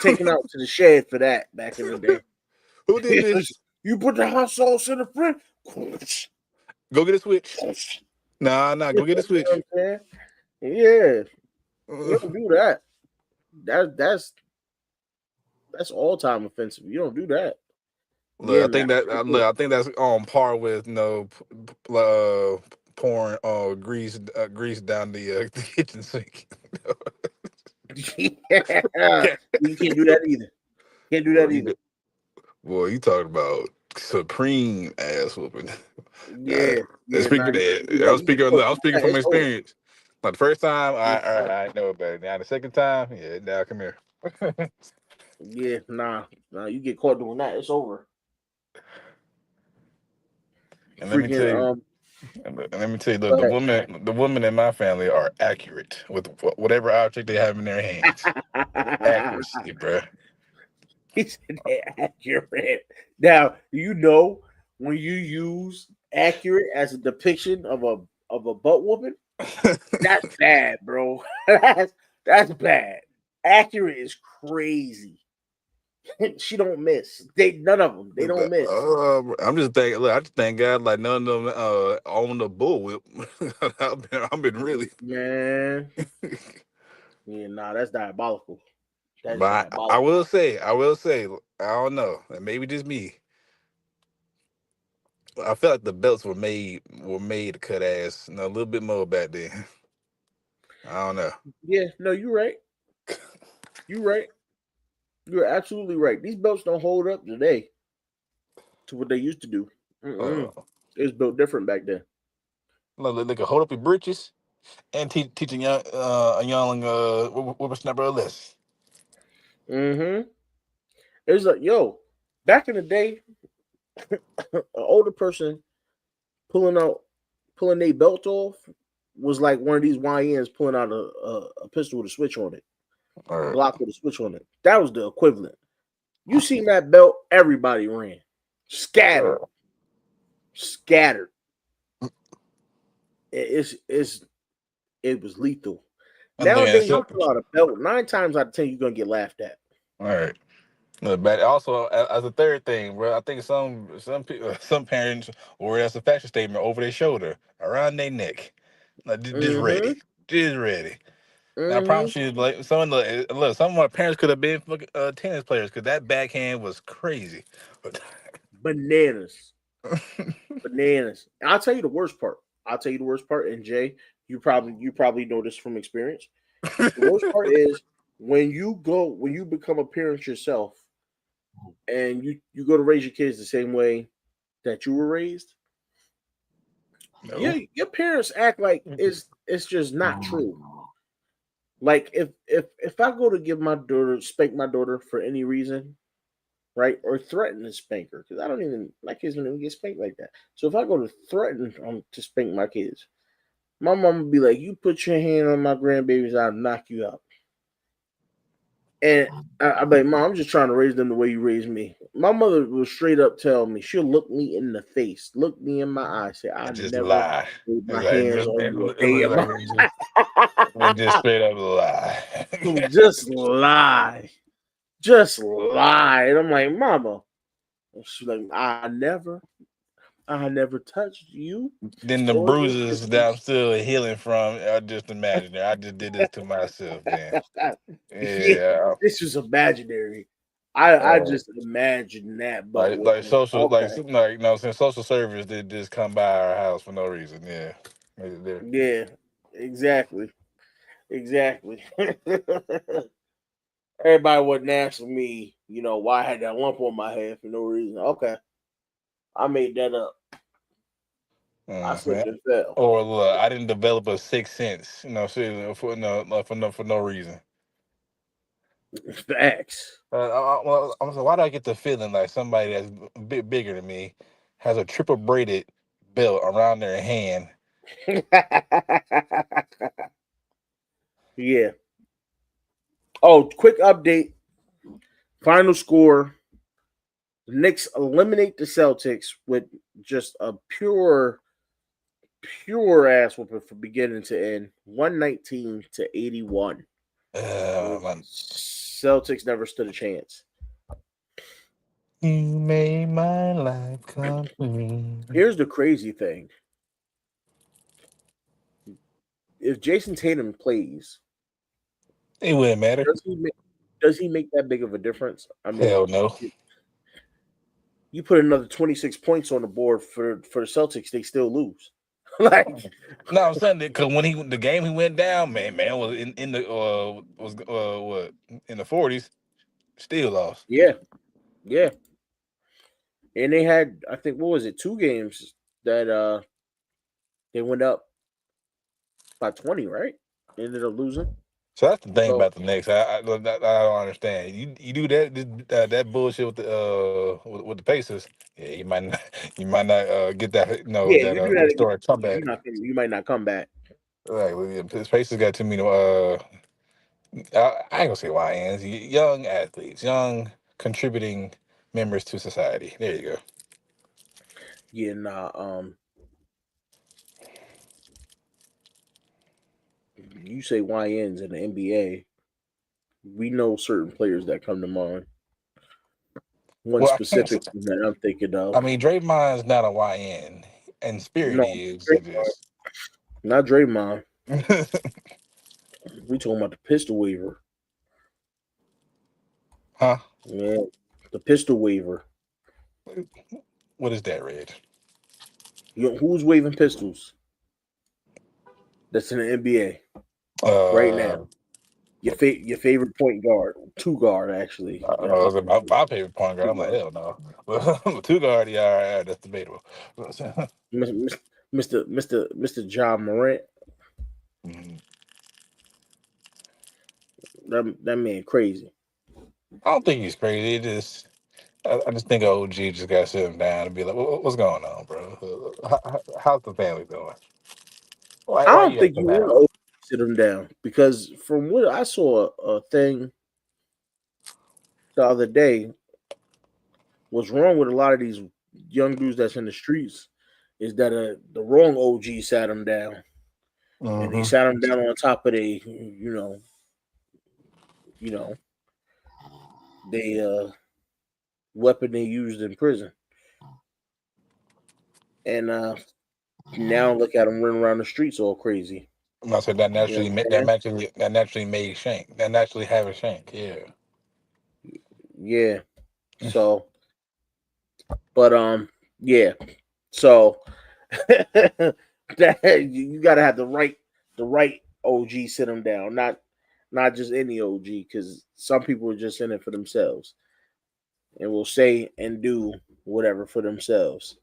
taken out to the shed for that back in the day. Who did this? You put the hot sauce in the fridge. Go get a switch. Nah, go get a switch. You know what I'm saying? Yeah. You don't do that. That's all time offensive. You don't do that. Look, yeah, I think that's on par with pouring grease down the kitchen sink. Yeah. You can't do that either. Can't do that either. Boy, you talking about supreme ass whooping. Yeah. I was speaking from experience. Like the first time, I know better. Now the second time, yeah, now come here. Yeah, nah, you get caught doing that, it's over. And let me tell you, And let me tell you, look, Go the women in my family are accurate with whatever object they have in their hands. ahead. Accuracy, bro. He said accurate. Now, you know when you use accurate as a depiction of a butt whooping, that's bad, bro. That's bad. Accurate is crazy. She don't miss. They none of them. They don't miss. I'm just thinking. Look, I just thank God, like none of them own the bullwhip. I've been really. Man. Yeah, nah, that's diabolical. That's But I diabolical. will say, I don't know, and maybe just me. I felt like the belts were made to cut ass, a little bit more back then. I don't know. Yeah, no, you're right. You're right. You're absolutely right. These belts don't hold up today to what they used to do. Uh, Mm-mm. It was built different back then. look, they can hold up your britches and teaching a young whippersnapper a lesson. Mm-hmm. It's like, yo, back in the day, an older person pulling their belt off was like one of these YNs pulling out a pistol with a switch on it, All a right. Glock with a switch on it. That was the equivalent. You seen that belt, everybody ran. Scattered. Scattered. It was lethal. I'm looking at Nowadays, you it. pull out a belt, 9 times out of 10, you're gonna get laughed at. All right. Look, but also as a third thing, bro, I think some people, some parents, or as a fashion statement over their shoulder, around their neck, like just Mm-hmm. ready, just ready. Now I Mm-hmm. promise you, like some of my parents could have been fucking, tennis players because that backhand was crazy. Bananas. Bananas. And I'll tell you the worst part. And Jay, you probably know this from experience. The worst part is when you become a parent yourself and you go to raise your kids the same way that you were raised. No. Your parents act like it's just not true. Like if I go to spank my daughter for any reason, right, or threaten to spank her, because my kids don't even get spanked like that. So if I go to threaten to spank my kids, my mom would be like, "You put your hand on my grandbabies, I'll knock you out." And I'm like, "Mom, I'm just trying to raise them the way you raised me." My mother will straight up tell me, she'll look me in the face, look me in my eyes, say, I "I just never lie. laid It's my like hands it, on it, you it a day looks in like my just straight up lie. just lie, just lie." And I'm like, "Mama," and she's like, I never touched you Then the or your bruises that I'm sisters." still healing from are just imaginary. I just did this to myself. Then, Yeah, yeah, this was imaginary. I uh, just imagine that butt like whooping. social, like Okay. something like since social service did just come by our house for no reason. Yeah, Yeah, exactly. Exactly. Everybody wasn't asking me, why I had that lump on my head for no reason. Okay. I made that up. I Man. slipped and fell. Or look, I didn't develop a sixth sense. For no reason. Facts. I'm saying, why do I get the feeling like somebody that's a bit bigger than me has a triple braided belt around their hand? Yeah. Oh, quick update. Final score. The Knicks eliminate the Celtics with just a pure ass whooping from beginning to end. 119-81. Man, Celtics never stood a chance. you made my life complete. Here's the crazy thing. If Jason Tatum plays, It wouldn't matter. does he make that big of a difference? I mean, Hell no. you put another 26 points on the board for the Celtics, they still lose. Like, No, I'm saying that because when the game he went down, man was in the was what in the 40s, still lost. yeah, yeah. And they had, I think, what was it, 2 games that they went up by 20, right? They ended up losing. So that's the thing So about the Knicks. I don't understand. You do that bullshit with the Pacers. Yeah, you might not get that yeah, that you do that again. historic comeback. You might not come back. Like the Pacers got too many. I ain't gonna say YNs. Young athletes, young contributing members to society. There you go. Yeah, nah. You say YNs in the NBA, we know certain players that come to mind. One Well, I can't. specific that I'm thinking I of. mean, Draymond's not a YN. In spirit, No, he is. It Draymond, is. not Draymond. We talking about the pistol waiver. Huh? Yeah, the pistol waiver. What is that, Red? You know, who's waving pistols? That's in the NBA right Uh, now. Your favorite point guard, two guard actually. was it my favorite point guard? Two I'm like, guard. hell no. Well, two guard, yeah, all right, that's debatable. Mr. John Morant. Mhm. That man crazy. I don't think he's crazy. I just think OG just got to sit him down and be like, What's going on, bro? How's the family doing? I Why don't you think you acting want now?" to sit him down because from what I saw a thing the other day, what's wrong with a lot of these young dudes that's in the streets is that the wrong OG sat him down, and he Mm-hmm. sat him down on top of you know, they weapon they used in prison, and now look at him running around the streets all crazy. I said that You know naturally, what I'm saying? that naturally made Shank. That naturally have a Shank. Yeah. Yeah. So, but yeah. So that you got to have the right OG sit them down, not just any OG, because some people are just in it for themselves and will say and do whatever for themselves.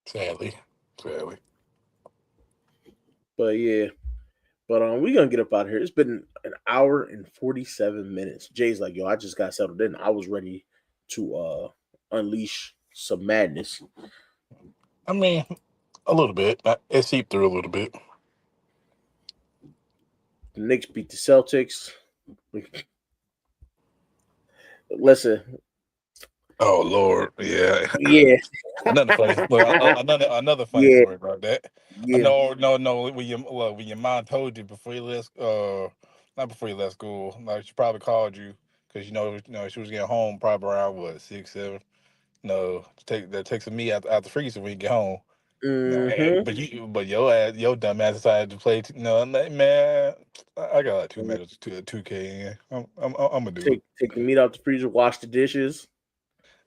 Sadly. But yeah, but we gonna get up out of here. It's been an hour and 47 minutes. Jay's like, yo, I just got settled in. I was ready to unleash some madness. I mean, a little bit. It seeped through a little bit. The Knicks beat the Celtics. Listen, Oh Lord, yeah. yeah, Another funny, look, another funny yeah, story about that. yeah. No. When your mom told you before you left, not before you left school, like she probably called you because she was getting home probably around what 6, 7. No, take some meat out the freezer when you get home. Nah, Mm-hmm. but your dumb ass decided to play. I'm like, man, I got like 2 minutes to 2K in. I'm gonna do it. Take the meat out the freezer, wash the dishes.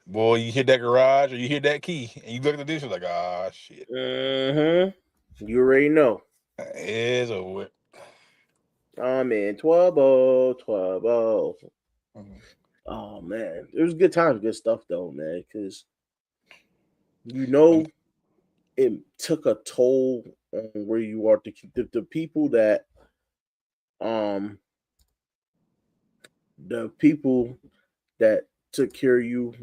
Boy, you hit that garage or you hit that key, and you look at the dishes like, ah, shit. Mm-hmm. You already know. It's over with. I'm in trouble, trouble. Mhm. Oh man, it was good times, good stuff though, man. Because When- it took a toll on where you are. The people that um the people that took care of you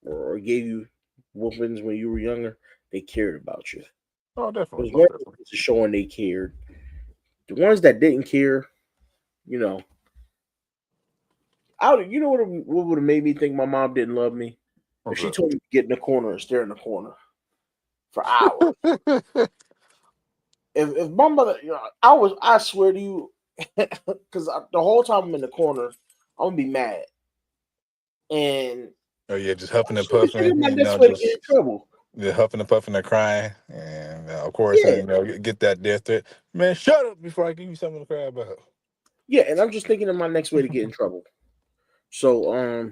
or gave you whoopings when you were younger, they cared about you. Oh, It definitely, was most one definitely. to showing they cared. The ones that didn't care, you know, you know what would have made me think my mom didn't love me? If What's she up? told me to get in the corner and stare in the corner for hours. If my mother, I swear to you, because the whole time I'm in the corner, I'm gonna be mad, and Oh yeah, just huffing and she was thinking puffing, my next way to get in trouble. just huffing and puffing and crying, and of course, Yeah, and get that death threat. Man, shut up before I give you something to cry about. yeah, and I'm just thinking of my next way to get in trouble. So,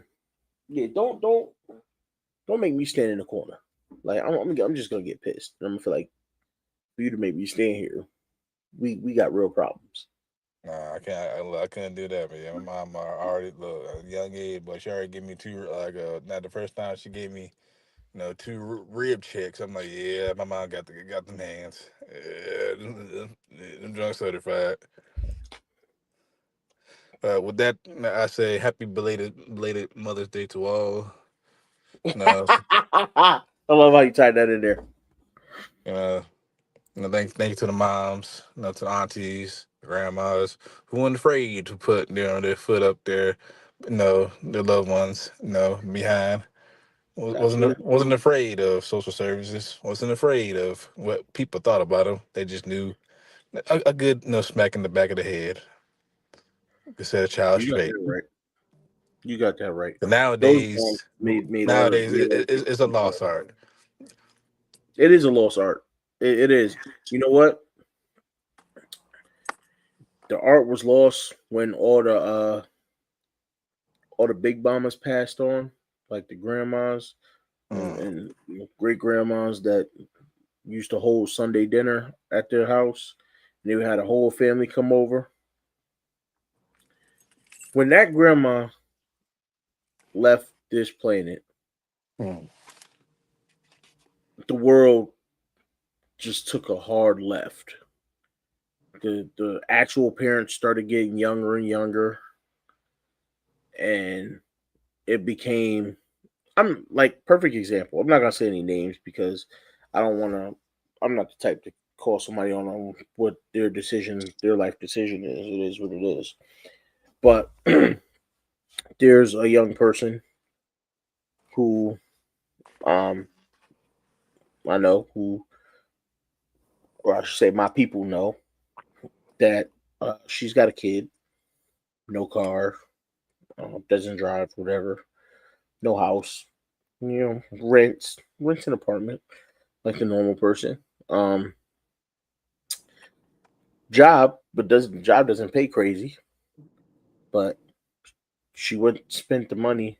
yeah, don't make me stand in the corner. Like I'm just gonna get pissed. I'm gonna feel like for you to make me stand here, we got real problems. Nah, I can't. I couldn't do that, man. My mom already look at a young age, but she already gave me two. Not the first time she gave me, two rib checks. I'm like, yeah, my mom got them hands. Yeah, them drunk certified. With that, I say happy belated Mother's Day to all. No, I love how you tied that in there. uh, thank you to the moms, to the aunties, grandmas who weren't afraid to put their foot up there, their loved ones, behind. Absolutely. Wasn't afraid of social services. Wasn't afraid of what people thought about them. They just knew a good smack in the back of the head to set a child You got straight. that right. You got that right. But Those ones nowadays, made art. nowadays it's a lost art. It is a lost art. It is. You know what? The art was lost when all the big mamas passed on, like the grandmas and great grandmas that used to hold Sunday dinner at their house. And they had a whole family come over. When that grandma left this planet, Mm. the world just took a hard left. The actual parents started getting younger and younger, and it became I'm like perfect example. I'm not gonna say any names because I don't want to. I'm not the type to call somebody on what their decision, their life decision is. It is what it is. But there's a young person who I know who, or I should say, my people know that she's got a kid, no car, doesn't drive, whatever, no house, rents an apartment like a normal person. Um, job doesn't pay crazy, but she would spend the money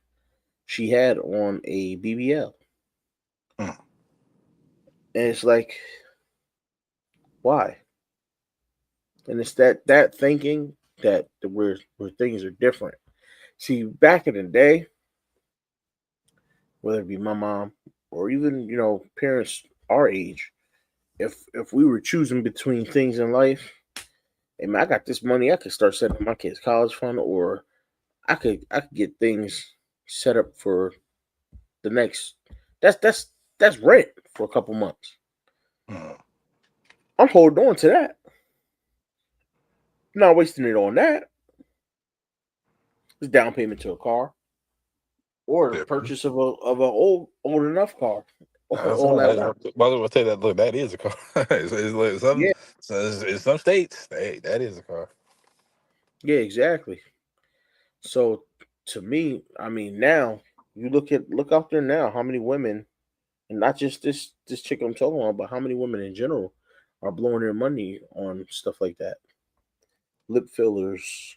she had on a BBL, Mm. and it's like, why? And it's that thinking that where things are different. See, back in the day, whether it be my mom or even parents our age, if we were choosing between things in life, hey man, I got this money, I could start setting up my kids' college fund, or I could get things set up for the next. That's rent for a couple months. Mm. I'm holding on to that. I'm not wasting it on that. It's down payment to a car or the Definitely. purchase of a old enough car. That's All all. at once. Might as well say that. Look, that is a car. It's like Yeah, in some states, that is a car. yeah, exactly. So to me, I mean, now you look out there now. How many women, and not just this chick I'm talking about, but how many women in general are blowing their money on stuff like that? Lip fillers,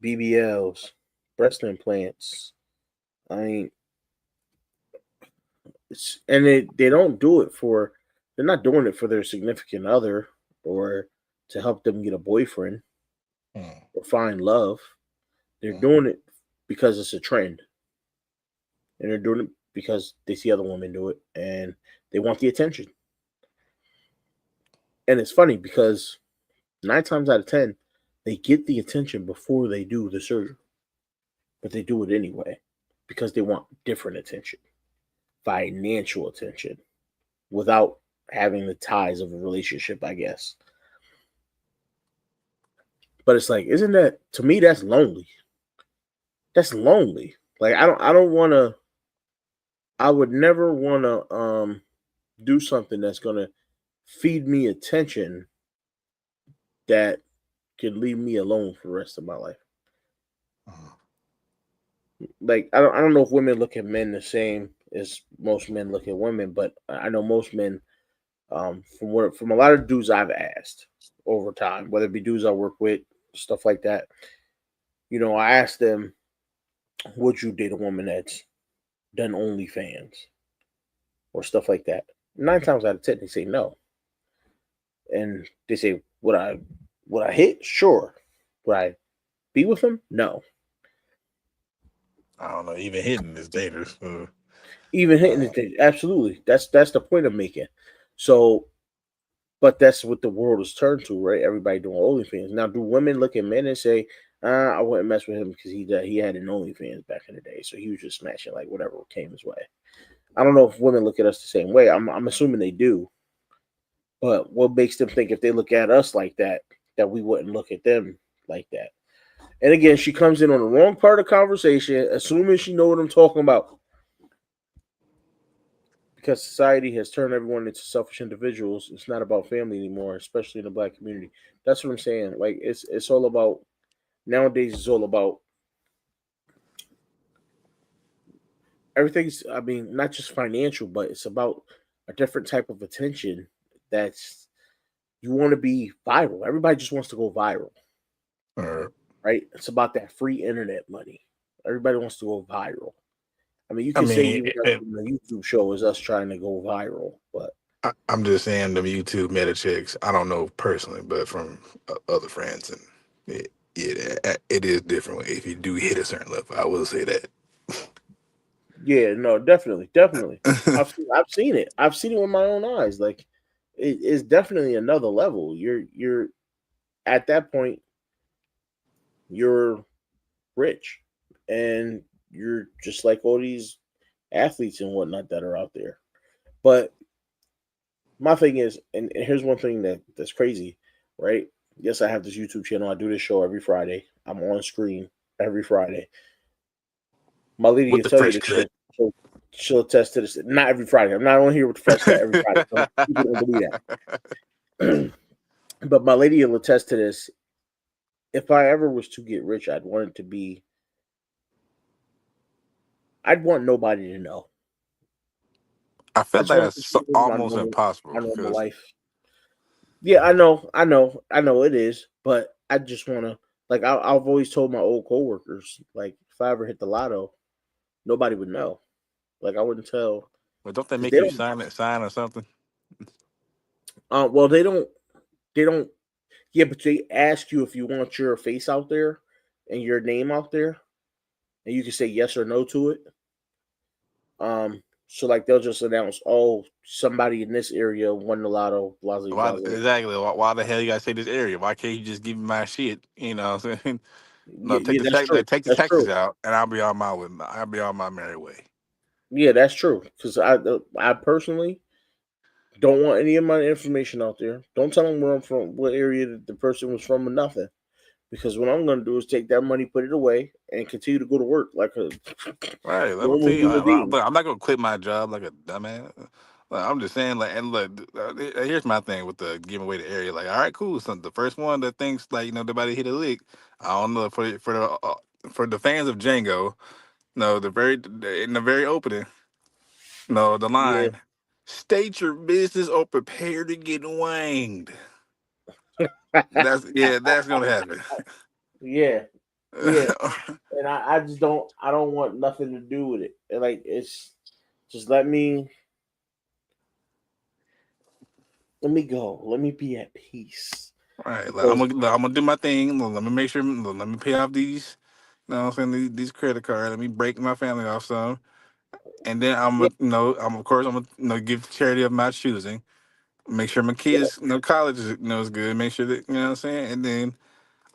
BBLs, breast implants. I mean, and they don't do it for. They're not doing it for their significant other or to help them get a boyfriend Mm. or find love. They're Mm. doing it because it's a trend, and they're doing it because they see other women do it and they want the attention. And it's funny because 9 times out of 10, they get the attention before they do the surgery, but they do it anyway because they want different attention, financial attention, without having the ties of a relationship, I guess. But it's like, isn't that to me? That's lonely. That's lonely. Like I don't want to. I would never want to do something that's gonna feed me attention that can leave me alone for the rest of my life. Mm. Like I don't know if women look at men the same as most men look at women, but I know most men, from a lot of dudes I've asked over time, whether it be dudes I work with, stuff like that. I asked them, would you date a woman that's done OnlyFans or stuff like that? 9 times out of 10, they say no, and they say, would I hit? Sure. Would I be with him? No. I don't know. Even hidden is dangerous. Even hitting Uh, it, absolutely. That's the point I'm making. So, but that's what the world has turned to, right? Everybody doing OnlyFans now. Do women look at men and say, I wouldn't mess with him because he had an OnlyFans back in the day, so he was just smashing like whatever came his way. I don't know if women look at us the same way. I'm assuming they do, but what makes them think if they look at us like that we wouldn't look at them like that? And again, she comes in on the wrong part of the conversation, assuming she know what I'm talking about. Because society has turned everyone into selfish individuals. It's not about family anymore, especially in the black community. That's what I'm saying. Like it's all about nowadays. It's all about everything's. I mean, not just financial, but it's about a different type of attention. That's you want to be viral. Everybody just wants to go viral, right? It's about that free internet money. Everybody wants to go viral. I mean, you I can say mean, even the YouTube show is us trying to go viral, but I'm just saying the YouTube meta chicks. I don't know personally, but from other friends, and it is different if you do hit a certain level. I will say that. yeah, no, definitely. I've seen it. I've seen it with my own eyes. Like it is definitely another level. You're at that point. You're rich, and you're just like all these athletes and whatnot that are out there. But my thing is, and here's one thing that's crazy, right? Yes, I have this YouTube channel. I do this show every Friday. I'm on screen every Friday. My lady With will the tell you fresh this. cut. She'll attest to this. Not every Friday. I'm not on here with the fresh cut every Friday. People don't believe that. But my lady will attest to this. If I ever was to get rich, I'd want it to be. I'd want nobody to know. I I feel just like want to that's live almost impossible my normal because life. Yeah, I know it is, but I just want to. Like I've always told my old coworkers, like if I ever hit the lotto, nobody would know. Like I wouldn't tell well, don't they because make they you don't. sign or something? Well, they don't. They don't. Yeah, but they ask you if you want your face out there and your name out there, and you can say yes or no to it. So like they'll just announce, oh, somebody in this area won the lotto, blah blah Why blah. Blah. exactly? Why the hell you gotta say this area? Why can't you just give me my shit? You know what I'm saying? No, Yeah, take yeah, the that's check, true. take the That's taxes true. out, and I'll be on my merry way. Yeah, that's true. Because I personally don't want any of my information out there. Don't tell them where I'm from, what area the person was from, or nothing. Because what I'm going to do is take that money, put it away, and continue to go to work like a Right. Let me tell normal you, human being. I'm not gonna quit my job like a dumbass. Like, I'm just saying, like, and look, here's my thing with the giving away the area. Like, all right, cool. So the first one that thinks like nobody hit a lick. I don't know for the fans of Django. No, in the very opening. No, the Yeah, line. State your business or prepare to get wanged. That's gonna happen. yeah, yeah. And I just I don't want nothing to do with it. And like it's just let me go. Let me be at peace. Right. Like, Because I'm gonna do my thing. Let me make sure. Let me pay off these. You know what I'm saying? These credit cards. Let me break my family off some, and then yeah, of course, I'm gonna, give charity of my choosing. Make sure my yeah. kids, college is good. Make sure that what I'm saying, and then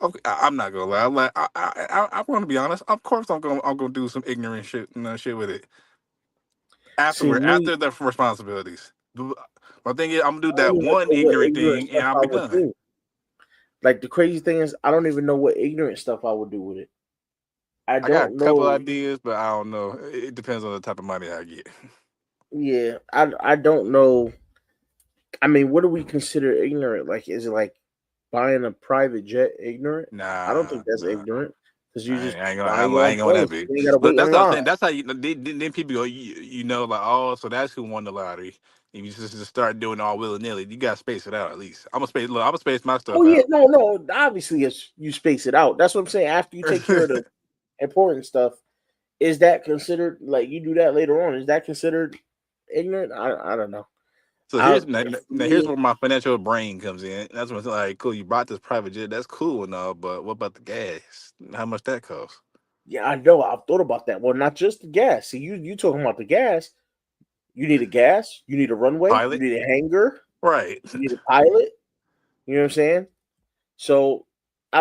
okay, I'm not gonna lie. Like, I want to be honest. Of course, I'm gonna do some ignorant shit, shit with it See after me, the responsibilities. My thing is, I'm gonna do I that don't even one know what ignorant ignorant thing, and stuff I'll I be would done. do. Like the crazy thing is, I don't even know what ignorant stuff I would do with it. I I got a don't couple know. ideas, but I don't know. It depends on the type of money I get. Yeah, I don't know. I mean, what do we consider ignorant? Like, is it like buying a private jet ignorant? I don't Nah, think that's nah. ignorant because you just I ain't gonna. buying your I own ain't going that plane. big. You ain't gotta But wait that's in what I'm line. saying. That's how then people go. Like, oh, so that's who won the lottery. And you just start doing it all willy nilly. You gotta space it out at least. I'm gonna space my Oh stuff yeah, out. no. Obviously, it's you space it out. That's what I'm saying. After you take care of the important stuff, is that considered like you do that later on? Is that considered ignorant? I don't know. So I here's me, where my financial brain comes in. That's when it's like, cool, you bought this private jet. That's cool and all, but what about the gas? How much that costs? yeah, I know. I've thought about that. Well, not just the gas. See, you talking about the gas? You need a gas. You need a runway. You Pilot, need a hangar. right? You need a pilot. You know what I'm saying? So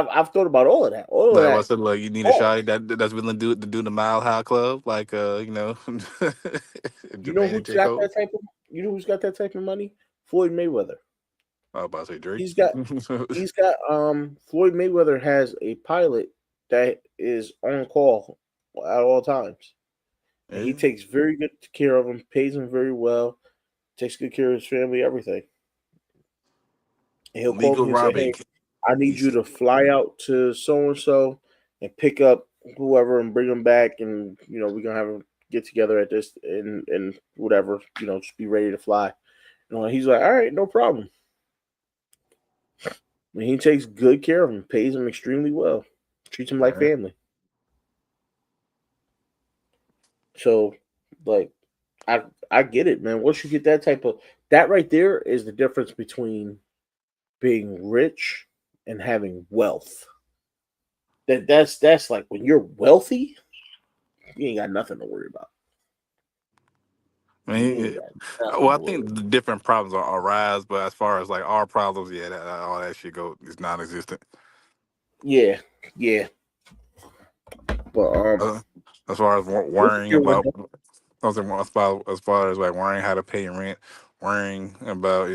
I've thought about all of that. All of Like that. what's it like? You need a Oh, shawty that's willing to do the Mile High Club, like you know, you know Jermaine and who's J got Cole. that type of? You know who's got that type of money? Floyd Mayweather. I was about to say Drake. He's got Floyd Mayweather has a pilot that is on call at all times. And he Yeah. takes very good care of him, pays him very well, takes good care of his family, everything. And he'll call Legal me and say, robbing. "Hey, I need you He's to fly out to so and so and pick up whoever and bring them back, and we're gonna have a get together at this and whatever, just be ready to fly." He's like, "All right, no problem." And he takes good care of him, pays him extremely well, treats him like yeah. family. So, like, I get it, man. Once you get that right there is the difference between being rich and having wealth. That's like when you're wealthy, you ain't got nothing to worry about. I You mean, ain't got well, nothing I to worry think about. the different problems are arise, but as far as like our problems, yeah, all that shit go is non-existent. Yeah, yeah. But Uh, as far as look at worrying your about, window. as far as like worrying how to pay rent, worrying about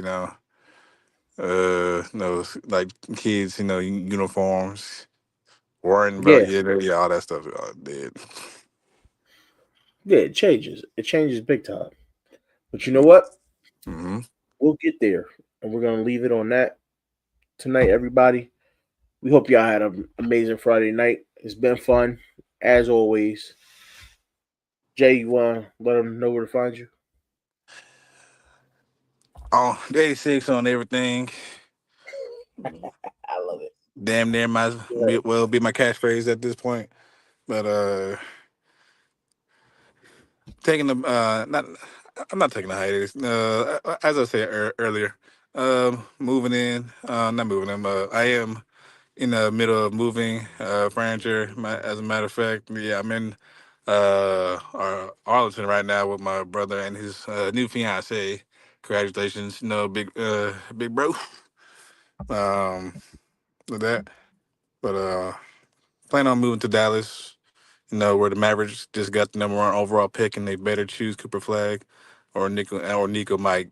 like kids, uniforms, worrying about Yeah, yeah, all that stuff dead. yeah. It changes. It changes big time. But you know what? Mm-hmm. We'll get there, and we're gonna leave it on that tonight, everybody. We hope y'all had an amazing Friday night. It's been fun, as always. Jay, you want to let them know where to find you? Oh, 86 on everything. I love it. Damn near be my catchphrase at this point. But taking the not I'm not taking a hiatus. As I said earlier, moving in, not moving in. I am in the middle of moving furniture. As a matter of fact, yeah, I'm in Arlington right now with my brother and his new fiance. Congratulations, big bro. With that, but plan on moving to Dallas. Where the Mavericks just got the #1 overall pick, and they better choose Cooper Flag, or Nico might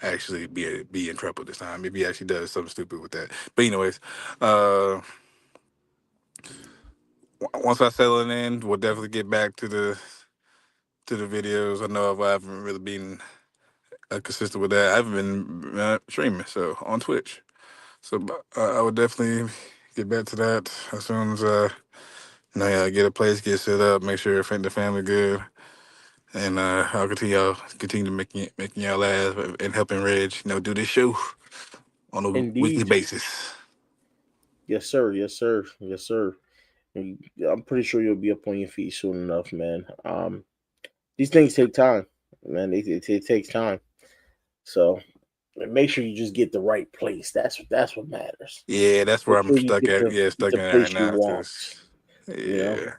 actually be in trouble this time. Maybe he actually does something stupid with that. But anyways, uh, once I settle in, we'll definitely get back to the videos. I know I haven't really been consistent with that. I haven't been streaming so on Twitch. So I would definitely get back to that as soon as yeah, get a place, get set up, make sure the family good. And I'll continue making y'all laugh and helping Reg, do this show on a weekly Indeed. basis. Yes, sir. Yes, sir. Yes, sir. And I'm pretty sure you'll be up on your feet soon enough, man. These things take time, man. It takes time. So make sure you just get the right place. That's what matters. Yeah, that's where Make I'm sure you stuck get at. the Yeah, get stuck the in it right place you now. want. Cause You know. yeah,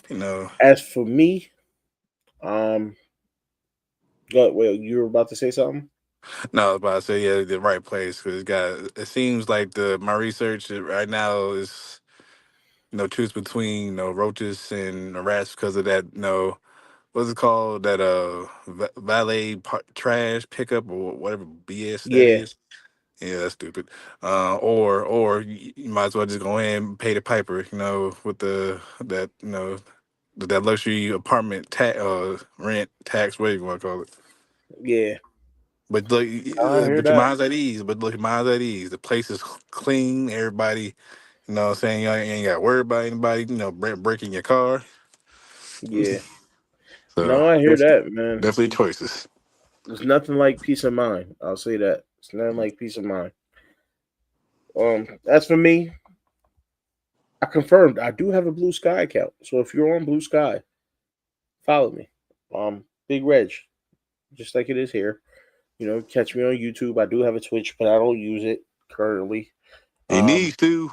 you know. As for me, um, well, you were about to say something. No, I was about to say yeah, the right place because it seems like my research right now is choose between roaches and rats because of that what's it called that valet trash pickup or whatever BS that Yeah, is. Yeah, that's stupid. Or you might as well just go ahead and pay the piper, with that luxury apartment rent tax, whatever you want to call it. yeah. But look, I hear but your that. mind's at ease. But look, your mind's at ease. The place is clean. Everybody, what I'm saying, you ain't got to worry about anybody, breaking your car. Yeah. So No, I hear that's that, man. definitely choices. There's nothing like peace of mind. I'll say that. It's nothing like peace of mind. As for me, I confirmed I do have a Blue Sky account. So if you're on Blue Sky, follow me. Big Reg, just like it is here. Catch me on YouTube. I do have a Twitch, but I don't use it currently. It Um, needs to.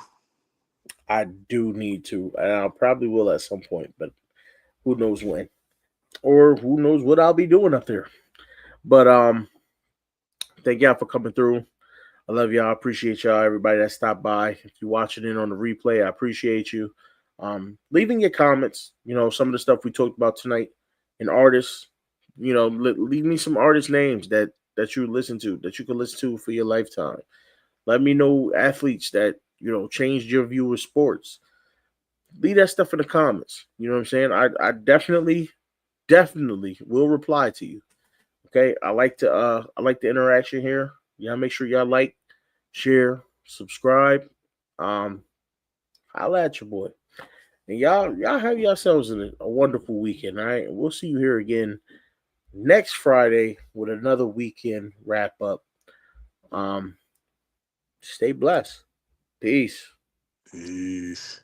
I do need to, and I probably will at some point, but who knows when, or who knows what I'll be doing up there. But thank y'all for coming through. I love y'all. I appreciate y'all. Everybody that stopped by. If you're watching it on the replay, I appreciate you. Leaving your comments. Some of the stuff we talked about tonight, and artists. Leave me some artist names that you listen to, that you can listen to for your lifetime. Let me know athletes that changed your view of sports. Leave that stuff in the comments. You know what I'm saying? I definitely will reply to you. Okay, I like the interaction here. Y'all make sure y'all like, share, subscribe. Holla at your boy. And y'all have yourselves a wonderful weekend. All right. We'll see you here again next Friday with another weekend wrap up. Stay blessed. Peace. Peace.